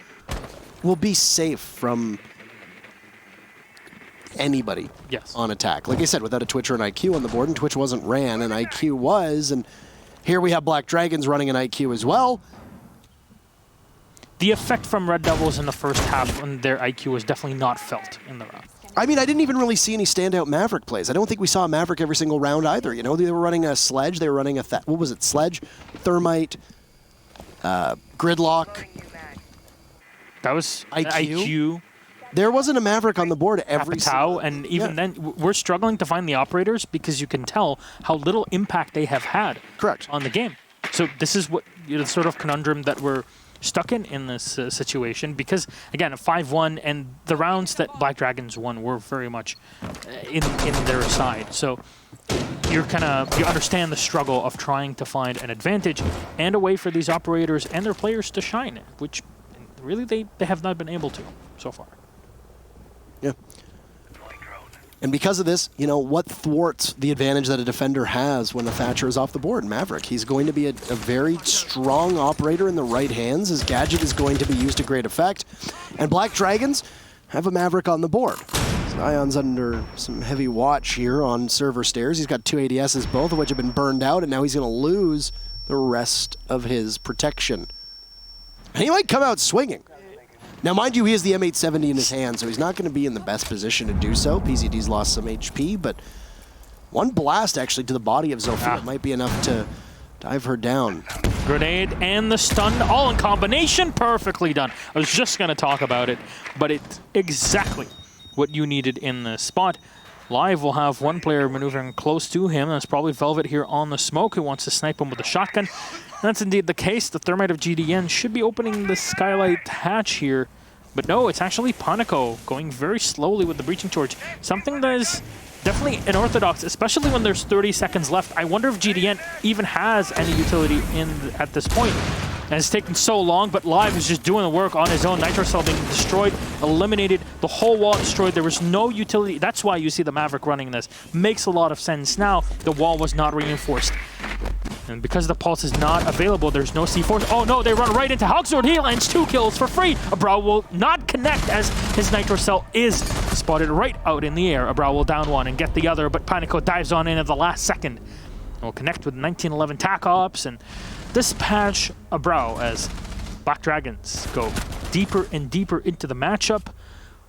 will be safe from anybody on attack. Like I said, without a Twitch or an IQ on the board, and Twitch wasn't ran, and IQ was, and here we have Black Dragons running an IQ as well. The effect from RDevilS in the first half when their IQ was definitely not felt in the round. I mean, I didn't even really see any standout Maverick plays. I don't think we saw a Maverick every single round either. You know, they were running a Sledge, they were running a, what was it, Sledge, Thermite, Gridlock. That was IQ. There wasn't a Maverick on the board every single. And even then, we're struggling to find the operators because you can tell how little impact they have had on the game. So this is what the sort of conundrum that we're stuck in this situation, because again, a 5-1, and the rounds that Black Dragons won were very much in their side. So you understand the struggle of trying to find an advantage and a way for these operators and their players to shine, which really they have not been able to so far. Yeah. And because of this, you know, what thwarts the advantage that a defender has when a Thatcher is off the board? Maverick. He's going to be a very strong operator in the right hands. His gadget is going to be used to great effect. And Black Dragons have a Maverick on the board. So Ion's under some heavy watch here on server stairs. He's got 2 ADSs, both of which have been burned out, and now he's going to lose the rest of his protection. And he might come out swinging. Now, mind you, he has the M870 in his hand, so he's not going to be in the best position to do so. PZD's lost some HP, but one blast, actually, to the body of Zofia might be enough to dive her down. Grenade and the stun, all in combination, perfectly done. I was just going to talk about it, but it's exactly what you needed in the spot. Live will have one player maneuvering close to him. That's probably Velvet here on the smoke, who wants to snipe him with a shotgun. That's indeed the case. The Thermite of GDN should be opening the skylight hatch here. But no, it's actually Panico going very slowly with the breaching torch. Something that is definitely unorthodox, especially when there's 30 seconds left. I wonder if GDN even has any utility at this point. And it's taken so long, but Live is just doing the work on his own. Nitro Cell being destroyed, eliminated, the whole wall destroyed. There was no utility. That's why you see the Maverick running this. Makes a lot of sense now. The wall was not reinforced. And because the pulse is not available, there's no C4. Oh no, they run right into Hogsword. He lands 2 kills for free. Abra will not connect as his Nitro Cell is spotted right out in the air. Abra will down 1 and get the other, but Panico dives on in at the last second. And will connect with 1911 TAC Ops and dispatch Abra as Black Dragons go deeper and deeper into the matchup,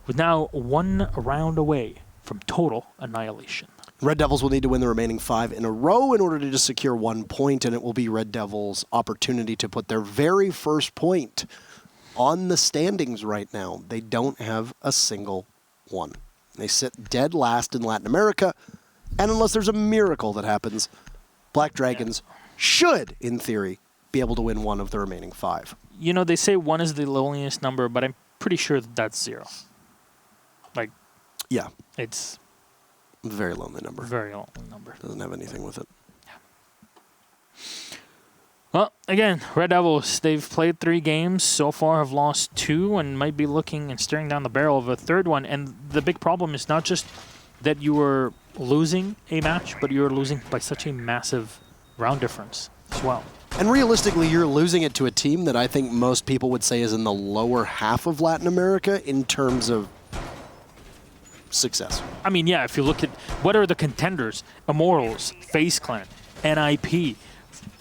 with now 1 round away from total annihilation. Red Devils will need to win the remaining 5 in a row in order to just secure 1 point, and it will be Red Devils' opportunity to put their very first point on the standings right now. They don't have a single one. They sit dead last in Latin America, and unless there's a miracle that happens, Black Dragons should, in theory, be able to win 1 of the remaining 5. You know, they say 1 is the loneliest number, but I'm pretty sure that that's 0. Like, Yeah, it's a very lonely number. very lonely number. Doesn't have anything with it. Well, again, Red Devils, they've played 3 games. So far have lost 2 and might be looking and staring down the barrel of a 3rd one. And the big problem is not just that you were losing a match, but you were losing by such a massive round difference as well. And realistically, you're losing it to a team that I think most people would say is in the lower half of Latin America in terms of success. I mean, yeah, if you look at what are the contenders, Immortals, FaZe Clan, NIP,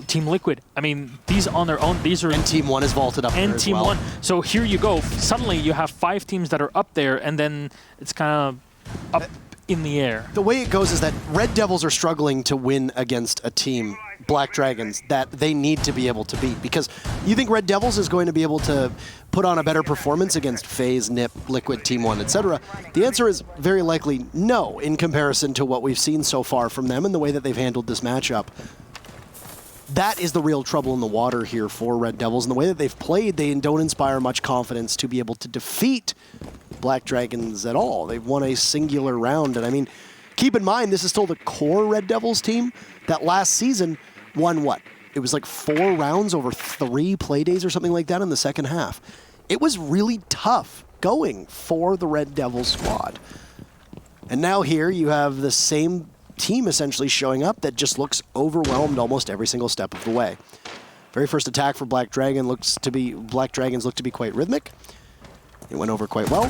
Team Liquid. I mean, these on their own, these are... And Team 1 is vaulted up there And as Team well. 1. So here you go. Suddenly you have 5 teams that are up there, and then it's kind of up in the air. The way it goes is that Red Devils are struggling to win against a team, Black Dragons, that they need to be able to beat. Because you think Red Devils is going to be able to put on a better performance against FaZe, NIP, Liquid, Team 1, etc.? The answer is very likely no, in comparison to what we've seen so far from them and the way that they've handled this matchup. That is the real trouble in the water here for Red Devils. And the way that they've played, they don't inspire much confidence to be able to defeat Black Dragons at all. They've won a singular round. And I mean, keep in mind, this is still the core Red Devils team that last season won what? It was like 4 rounds over 3 play days or something like that in the second half. It was really tough going for the Red Devils squad. And now here you have the same team essentially showing up that just looks overwhelmed almost every single step of the way. Very first attack for Black Dragons look to be quite rhythmic. It went over quite well.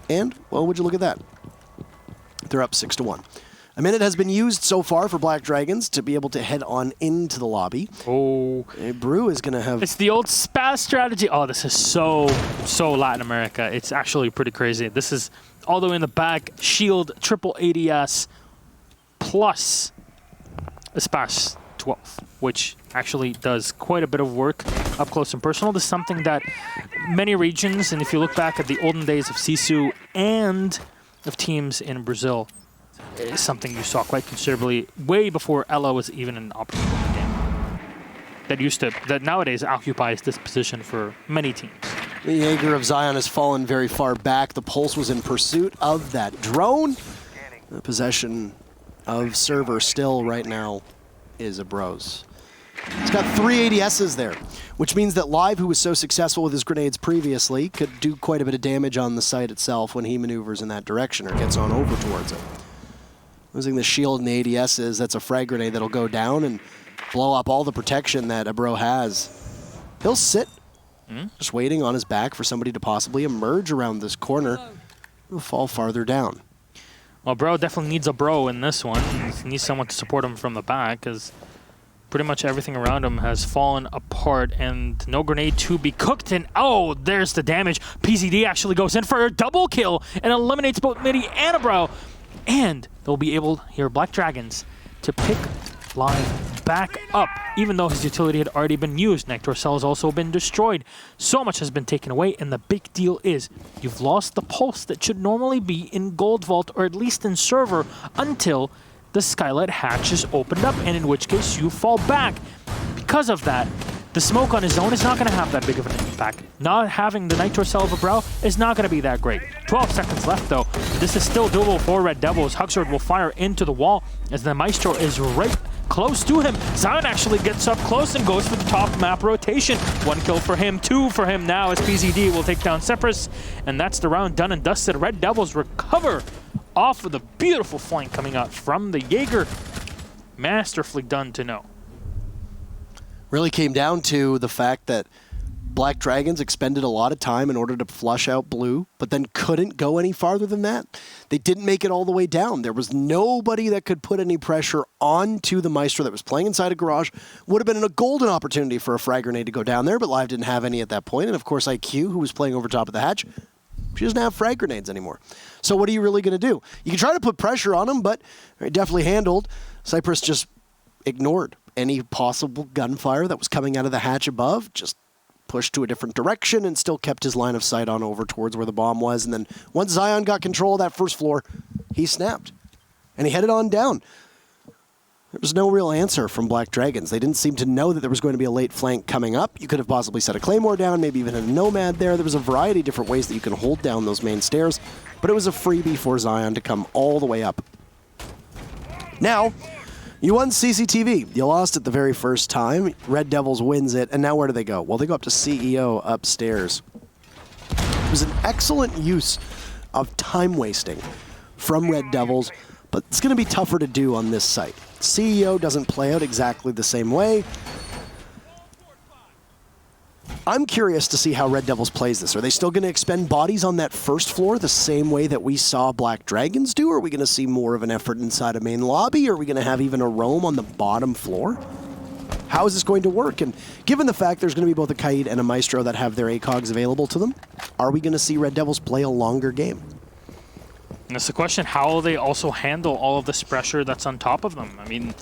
And, well, would you look at that? They're up 6-1. A minute has been used so far for Black Dragons to be able to head on into the lobby. Oh. Brew is going to have... It's the old spaz strategy. Oh, this is so Latin America. It's actually pretty crazy. This is all the way in the back. Shield, triple ADS, plus a spaz 12, which actually does quite a bit of work up close and personal. This is something that many regions, and if you look back at the olden days of Sisu and of teams in Brazil, is something you saw quite considerably way before Ella was even an option in the game. That nowadays occupies this position for many teams. The Jaeger of Zion has fallen very far back. The Pulse was in pursuit of that drone. The possession of server still right now is a Bros. It's got 3 ADSs there, which means that Live, who was so successful with his grenades previously, could do quite a bit of damage on the site itself when he maneuvers in that direction or gets on over towards it. Losing the shield and the ADSs, that's a frag grenade that'll go down and blow up all the protection that a Bro has. He'll sit, just waiting on his back for somebody to possibly emerge around this corner. He'll fall farther down. Well, Bro definitely needs a Bro in this one. He needs someone to support him from the back, because pretty much everything around him has fallen apart, and no grenade to be cooked. And oh, there's the damage. PZD actually goes in for a double kill and eliminates both Midi and a Bro. And they'll be able, here, Black Dragons, to pick Live back up, even though his utility had already been used. Nectar Cell has also been destroyed. So much has been taken away, and the big deal is you've lost the Pulse that should normally be in Gold Vault, or at least in server, until the Skylight hatch is opened up, and in which case you fall back. Because of that, the smoke on his own is not going to have that big of an impact. Not having the Nitro Cell of a Bro is not going to be that great. 12 seconds left, though. This is still doable for Red Devils. Hugsword will fire into the wall as the Maestro is right close to him. Zion actually gets up close and goes for the top map rotation. 1 kill for him, 2 for him now as PZD will take down Cypress. And that's the round done and dusted. Red Devils recover off of the beautiful flank coming out from the Jaeger. Masterfully done to know. Really came down to the fact that Black Dragons expended a lot of time in order to flush out Blue, but then couldn't go any farther than that. They didn't make it all the way down. There was nobody that could put any pressure onto the Maestro that was playing inside a garage. Would have been a golden opportunity for a frag grenade to go down there, but Live didn't have any at that point. And of course, IQ, who was playing over top of the hatch, She doesn't have frag grenades anymore. So what are you really going to do? You can try to put pressure on them, but definitely handled. Cypress just ignored any possible gunfire that was coming out of the hatch above, just pushed to a different direction and still kept his line of sight on over towards where the bomb was. And then once Zion got control of that first floor, he snapped. And he headed on down. There was no real answer from Black Dragons. They didn't seem to know that there was going to be a late flank coming up. You could have possibly set a Claymore down, maybe even a Nomad there. There was a variety of different ways that you can hold down those main stairs, but it was a freebie for Zion to come all the way up. Now, you won CCTV. You lost it the very first time. Red Devils wins it, and now where do they go? Well, they go up to CEO upstairs. It was an excellent use of time wasting from Red Devils, but it's going to be tougher to do on this site. CEO doesn't play out exactly the same way. I'm curious to see how Red Devils plays this. Are they still going to expend bodies on that first floor the same way that we saw Black Dragons do? Or are we going to see more of an effort inside a main lobby? Are we going to have even a roam on the bottom floor? How is this going to work? And given the fact there's going to be both a Kaid and a Maestro that have their ACOGs available to them, are we going to see Red Devils play a longer game? And it's the question, how will they also handle all of this pressure that's on top of them? I mean,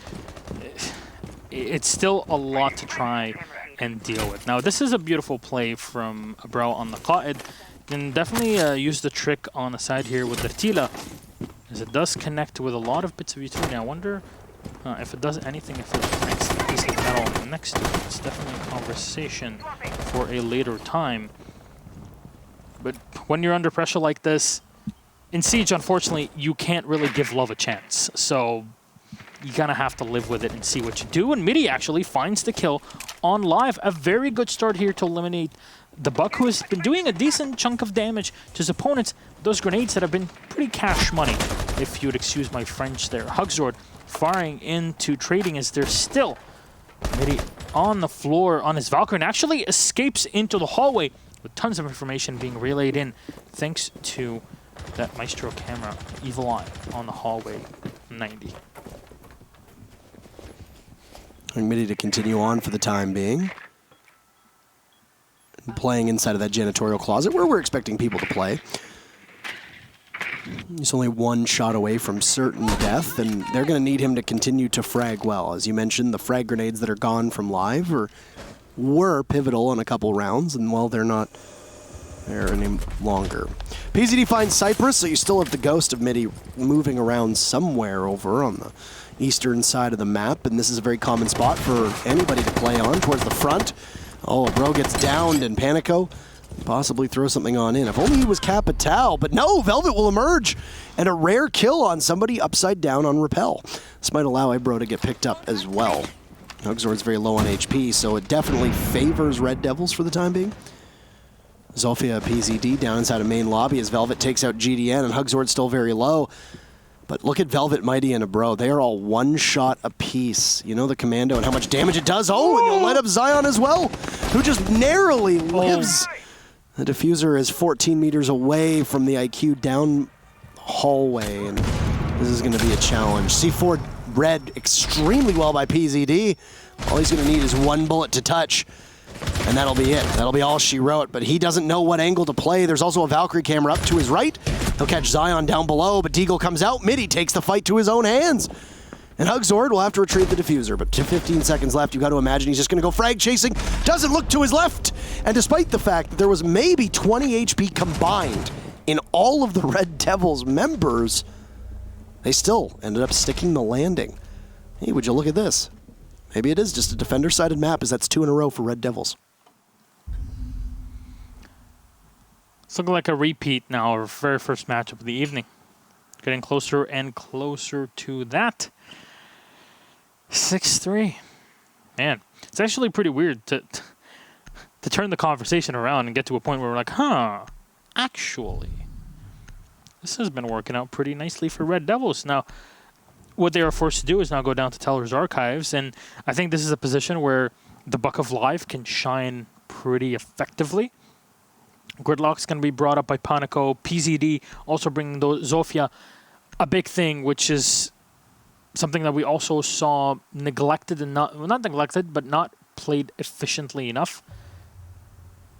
it's still a lot to try and deal with. Now, this is a beautiful play from Abrao on the Qaid. And definitely use the trick on the side here with the Tila, as it does connect with a lot of bits of utility. I wonder if it does anything, if it connects the piece of metal next to it. It's definitely a conversation for a later time. But when you're under pressure like this, in Siege, unfortunately, you can't really give love a chance. So you kind of have to live with it and see what you do. And Midi actually finds the kill on live. A very good start here to eliminate the Buck, who has been doing a decent chunk of damage to his opponents. Those grenades that have been pretty cash money, if you'd excuse my French there. Hugzord firing into trading as there's still Midi on the floor on his Valkyrie, and actually escapes into the hallway with tons of information being relayed in thanks to that Maestro camera, Evil Eye, on the hallway 90. Midi to continue on for the time being. Playing inside of that janitorial closet where we're expecting people to play. He's only one shot away from certain death, and they're going to need him to continue to frag well. As you mentioned, the frag grenades that are gone from live were pivotal in a couple rounds, and well, they're not there any longer. PZD finds Cypress, so you still have the ghost of Midi moving around somewhere over on the eastern side of the map, and this is a very common spot for anybody to play on towards the front. Oh, Bro gets downed, and Panico possibly throw something on in. If only he was Capital, but no, Velvet will emerge, and a rare kill on somebody upside down on Repel. This might allow Ebro to get picked up as well. Hugzord's very low on HP, so it definitely favors Red Devils for the time being. Zofia PZD down inside a main lobby as Velvet takes out GDN, and Hugzord's still very low. But look at Velvet, Mighty, and Abro. They are all one shot apiece. You know the Commando and how much damage it does. Oh, and you'll light up Zion as well, who just narrowly lives. The diffuser is 14 meters away from the IQ down hallway, and this is going to be a challenge. C4 read extremely well by PZD. All he's going to need is one bullet to touch. And that'll be it. That'll be all she wrote. But he doesn't know what angle to play. There's also a Valkyrie camera up to his right. He'll catch Zion down below, but Deagle comes out. Midi takes the fight to his own hands. And Hugzord will have to retrieve the diffuser. But 15 seconds left. You've got to imagine he's just going to go frag chasing. Doesn't look to his left. And despite the fact that there was maybe 20 HP combined in all of the Red Devils members, they still ended up sticking the landing. Hey, would you look at this? Maybe it is just a defender-sided map, as that's 2 in a row for Red Devils. It's looking like a repeat now of our very first matchup of the evening. Getting closer and closer to that. 6-3. Man, it's actually pretty weird to turn the conversation around and get to a point where we're like, huh, actually, this has been working out pretty nicely for Red Devils. Now, what they are forced to do is now go down to Teller's Archives, and I think this is a position where the Buck of Live can shine pretty effectively. Gridlock's going to be brought up by Panico. PZD also bringing Zofia. A big thing, which is something that we also saw neglected and not neglected, but not played efficiently enough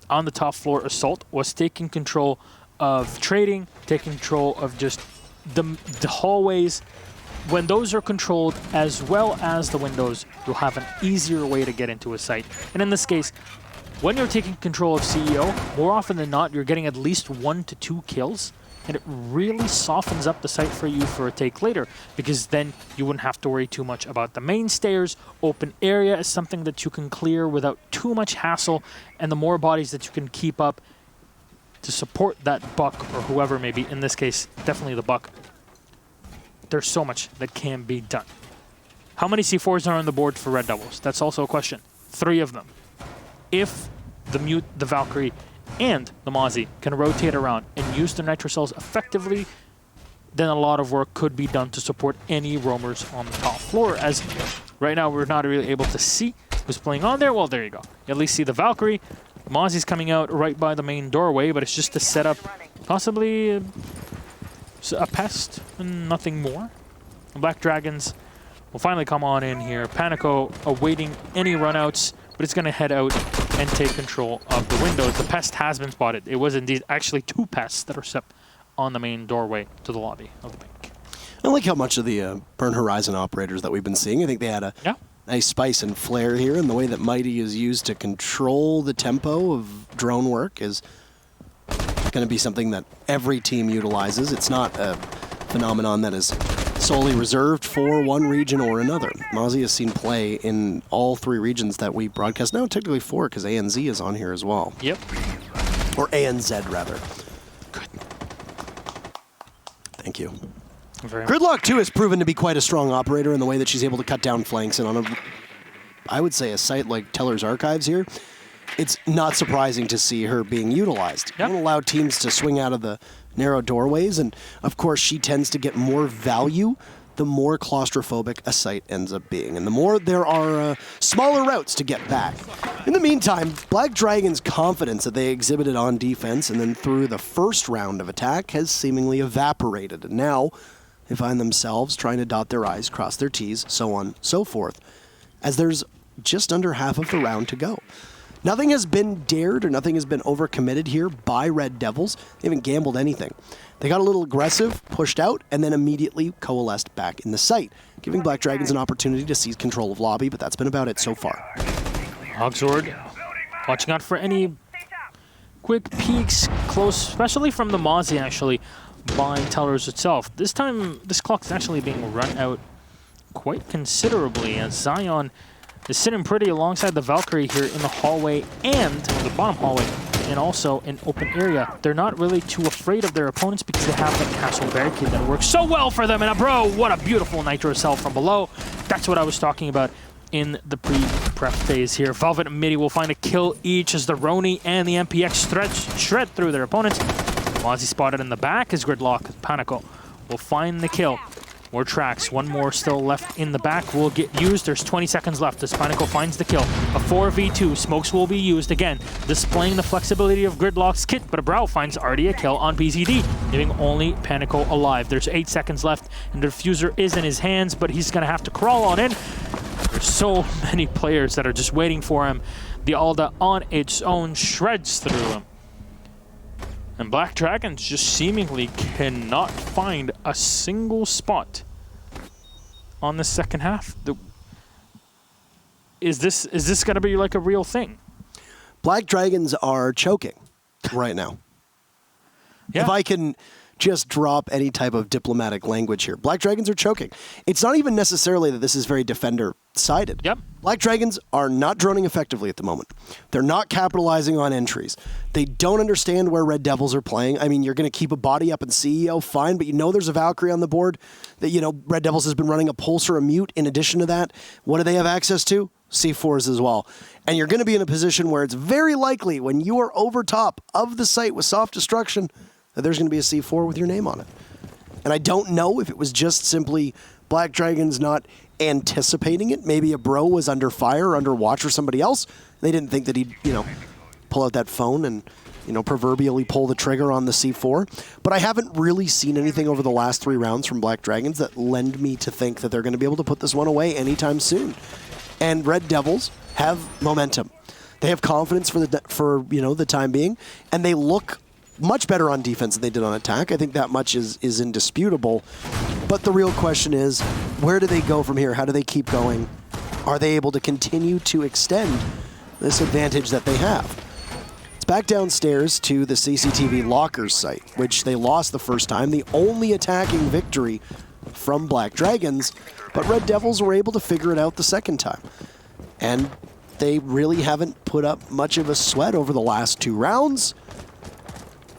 on the top floor assault, was taking control of trading, taking control of just the hallways. When those are controlled as well as the windows, you'll have an easier way to get into a site. And in this case, when you're taking control of CEO, more often than not, you're getting at least 1 to 2 kills, and it really softens up the site for you for a take later, because then you wouldn't have to worry too much about the main stairs. Open area is something that you can clear without too much hassle, and the more bodies that you can keep up to support that buck, or whoever may be, in this case, definitely the buck, there's so much that can be done. How many C4s are on the board for Red Devils? That's also a question. 3 of them. If the Mute, the Valkyrie, and the Mozzie can rotate around and use the Nitro Cells effectively, then a lot of work could be done to support any roamers on the top floor, as right now we're not really able to see who's playing on there. Well, there you go. You at least see the Valkyrie. Mozzie's coming out right by the main doorway, but it's just to set up possibly a pest and nothing more. The Black Dragons will finally come on in here. Panico awaiting any runouts, but it's going to head out and take control of the windows. The pest has been spotted. It was indeed actually 2 pests that are set on the main doorway to the lobby of the bank. I like how much of the Burn Horizon operators that we've been seeing. I think they had a nice spice and flair here, and the way that Mighty is used to control the tempo of drone work is going to be something that every team utilizes. It's not a phenomenon that is solely reserved for one region or another. Mozzie has seen play in all 3 regions that we broadcast. Now, technically 4, because ANZ is on here as well. Yep. Or ANZ, rather. Good. Thank you. Very much. Gridlock, too, has proven to be quite a strong operator in the way that she's able to cut down flanks. And on I would say, a site like Teller's Archives here, it's not surprising to see her being utilized. Yep. Don't allow teams to swing out of the narrow doorways, and of course she tends to get more value the more claustrophobic a site ends up being, and the more there are smaller routes to get back. In the meantime, Black Dragon's confidence that they exhibited on defense and then through the first round of attack has seemingly evaporated, and now they find themselves trying to dot their I's, cross their T's, so on, so forth, as there's just under half of the round to go. Nothing has been dared or nothing has been overcommitted here by Red Devils. They haven't gambled anything. They got a little aggressive, pushed out, and then immediately coalesced back in the site, giving Black Dragons an opportunity to seize control of lobby, but that's been about it so far. Hogsword watching out for any quick peeks close, especially from the Mozzie actually, by Tellers itself. This time, this clock is actually being run out quite considerably as Zion is sitting pretty alongside the Valkyrie here in the hallway and the bottom hallway, and also in open area. They're not really too afraid of their opponents because they have that castle barricade that works so well for them. And bro, what a beautiful Nitro Cell from below. That's what I was talking about in the pre-prep phase here. Velvet and Midi will find a kill each as the Roni and the MPX shred through their opponents. Mozzie spotted in the back as Gridlock Panico will find the kill. More tracks, 1 more still left in the back will get used. There's 20 seconds left as Panico finds the kill. A 4v2, smokes will be used again, displaying the flexibility of Gridlock's kit, but Brow finds already a kill on PZD, leaving only Panico alive. There's 8 seconds left, and the diffuser is in his hands, but he's gonna have to crawl on in. There's so many players that are just waiting for him. The Alda on its own shreds through him. And Black Dragons just seemingly cannot find a single spot on the second half. Is this going to be like a real thing? Black Dragons are choking right now. Yeah. If I can just drop any type of diplomatic language here. Black Dragons are choking. It's not even necessarily that this is very defender-sided. Yep. Black Dragons are not droning effectively at the moment. They're not capitalizing on entries. They don't understand where Red Devils are playing. I mean, you're going to keep a body up in CEO, fine, but you know there's a Valkyrie on the board. That, you know, Red Devils has been running a Pulse or a Mute in addition to that. What do they have access to? C4s as well. And you're going to be in a position where it's very likely when you are over top of the site with soft destruction that there's going to be a C4 with your name on it. And I don't know if it was just simply Black Dragons not anticipating it. Maybe a bro was under fire or under watch or somebody else. They didn't think that he'd, you know, pull out that phone and, you know, proverbially pull the trigger on the C4. But I haven't really seen anything over the last 3 rounds from Black Dragons that lend me to think that they're going to be able to put this one away anytime soon. And Red Devils have momentum. They have confidence for you know, the time being, and they look much better on defense than they did on attack. I think that much is indisputable. But the real question is, where do they go from here? How do they keep going? Are they able to continue to extend this advantage that they have? It's back downstairs to the CCTV Lockers site, which they lost the first time, the only attacking victory from Black Dragons, but Red Devils were able to figure it out the second time. And they really haven't put up much of a sweat over the last 2 rounds.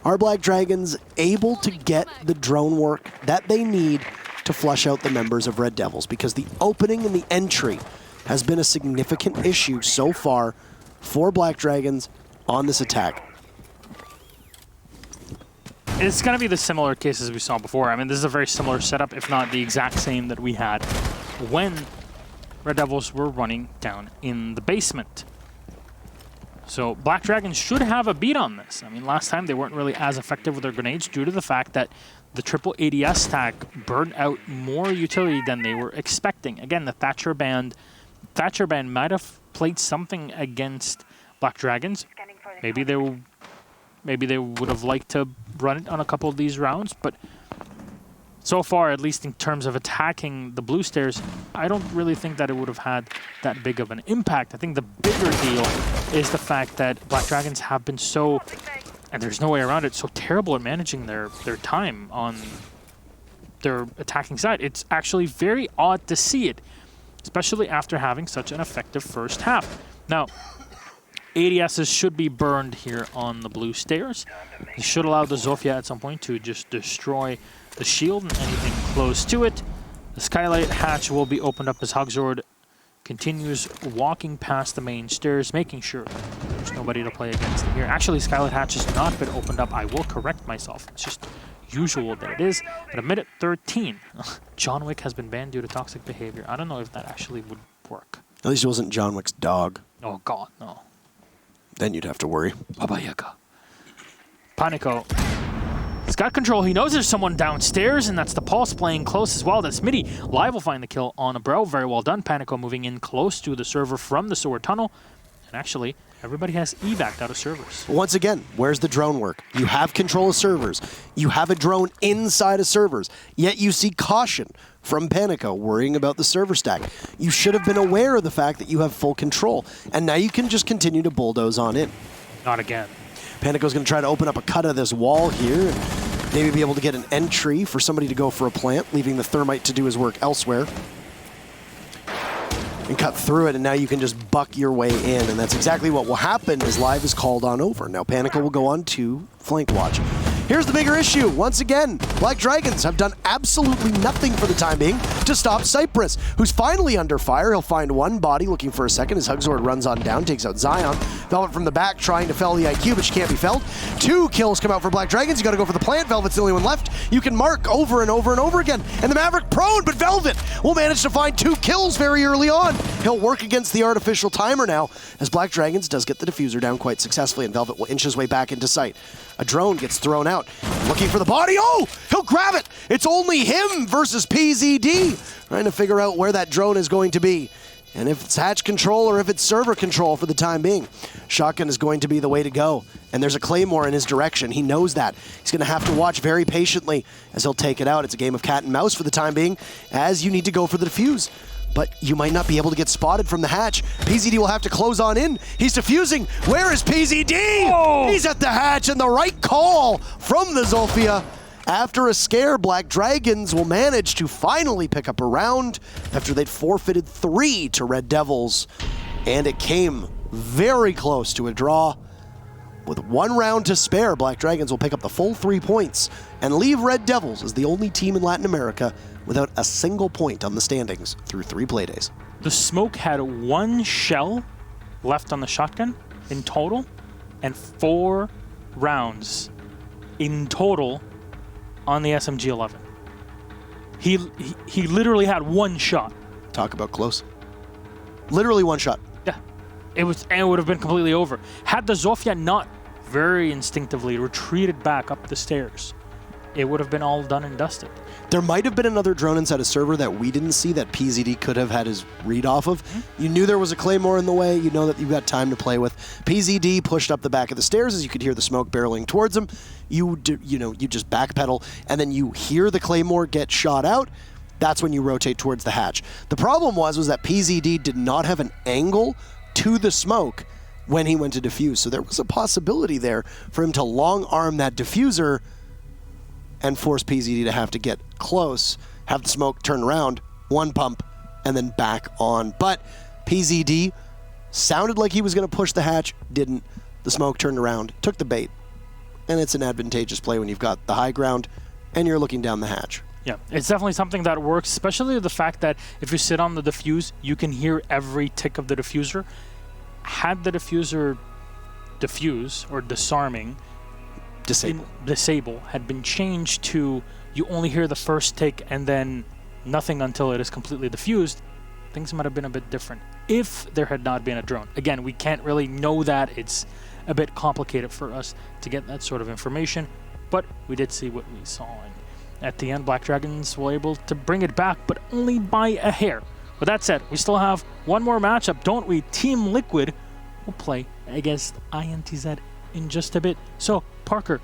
Are Black Dragons able to get the drone work that they need to flush out the members of Red Devils? Because the opening and the entry has been a significant issue so far for Black Dragons on this attack. It's going to be the similar cases we saw before. I mean, this is a very similar setup, if not the exact same that we had when Red Devils were running down in the basement. So Black Dragons should have a beat on this. I mean, last time they weren't really as effective with their grenades due to the fact that the triple ADS stack burned out more utility than they were expecting. Again, the Thatcher Band might have played something against Black Dragons. Maybe they would have liked to run it on a couple of these rounds, but so far, at least in terms of attacking the blue stairs, I don't really think that it would have had that big of an impact. I think the bigger deal is the fact that Black Dragons have been so, and there's no way around it, so terrible at managing their time on their attacking side. It's actually very odd to see it, especially after having such an effective first half. Now, ADSs should be burned here on the blue stairs. This should allow the Zofia at some point to just destroy the shield and anything close to it. The skylight hatch will be opened up as Hugzord continues walking past the main stairs, making sure there's nobody to play against him here. Actually, skylight hatch has not been opened up. I will correct myself. It's just usual that it is. At a minute 13, John Wick has been banned due to toxic behavior. I don't know if that actually would work. At least it wasn't John Wick's dog. Oh, God, no. Then you'd have to worry. Baba Yaga. Panico. He's got control. He knows there's someone downstairs, and that's the Pulse playing close as well. That's Smitty. Live will find the kill on a bro. Very well done. Panico moving in close to the server from the sewer tunnel. And actually, everybody has evac out of servers. Once again, where's the drone work? You have control of servers. You have a drone inside of servers. Yet you see caution from Panico worrying about the server stack. You should have been aware of the fact that you have full control. And now you can just continue to bulldoze on in. Not again. Panico's going to try to open up a cut of this wall here and maybe be able to get an entry for somebody to go for a plant, leaving the Thermite to do his work elsewhere. And cut through it, and now you can just buck your way in. And that's exactly what will happen as Live is called on over. Now Panico will go on to flank watch. Here's the bigger issue. Once again, Black Dragons have done absolutely nothing for the time being to stop Cypress, who's finally under fire. He'll find one body looking for a second as Hugzord runs on down, takes out Zion. Velvet from the back trying to fell the IQ, but she can't be felled. 2 kills come out for Black Dragons. You gotta go for the plant. Velvet's the only one left. You can mark over and over and over again. And the Maverick prone, but Velvet will manage to find 2 kills very early on. He'll work against the artificial timer now, as Black Dragons does get the diffuser down quite successfully, and Velvet will inch his way back into sight. A drone gets thrown out, looking for the body. Oh, he'll grab it. It's only him versus PZD. Trying to figure out where that drone is going to be. And if it's hatch control or if it's server control for the time being. Shotgun is going to be the way to go. And there's a Claymore in his direction. He knows that. He's going to have to watch very patiently as he'll take it out. It's a game of cat and mouse for the time being, as you need to go for the defuse. But you might not be able to get spotted from the hatch. PZD will have to close on in. He's defusing. Where is PZD? Oh! He's at the hatch, and the right call from the Zofia. After a scare, Black Dragons will manage to finally pick up a round after they'd forfeited 3 to Red Devils. And it came very close to a draw. With 1 round to spare, Black Dragons will pick up the full 3 points and leave Red Devils as the only team in Latin America without a single point on the standings through 3 playdays. The Smoke had 1 shell left on the shotgun in total, and 4 rounds in total on the SMG-11. He literally had 1 shot. Talk about close. Literally 1 shot. Yeah, it would have been completely over. Had the Zofia not very instinctively retreated back up the stairs, it would have been all done and dusted. There might have been another drone inside a server that we didn't see that PZD could have had his read off of. You knew there was a Claymore in the way. You know that you've got time to play with. PZD pushed up the back of the stairs as you could hear the smoke barreling towards him. You just backpedal, and then you hear the Claymore get shot out. That's when you rotate towards the hatch. The problem was that PZD did not have an angle to the smoke when he went to defuse. So there was a possibility there for him to long arm that diffuser and force PZD to have to get close, have the smoke turn around, one pump, and then back on. But PZD sounded like he was going to push the hatch, didn't. The smoke turned around, took the bait, and it's an advantageous play when you've got the high ground and you're looking down the hatch. Yeah, it's definitely something that works, especially the fact that if you sit on the diffuse, you can hear every tick of the diffuser. Had the diffuser diffuse or disarming, disable had been changed to you only hear the first tick and then nothing until it is completely diffused, things might have been a bit different if there had not been a drone. Again, we can't really know that. It's a bit complicated for us to get that sort of information, but we did see what we saw. And at the end, Black Dragons were able to bring it back, but only by a hair. With that said, we still have one more matchup, don't we? Team Liquid will play against INTZ in just a bit. So, Parker,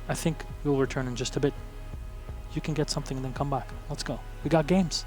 I think we'll return in just a bit. You can get something and then come back. Let's go. We got games.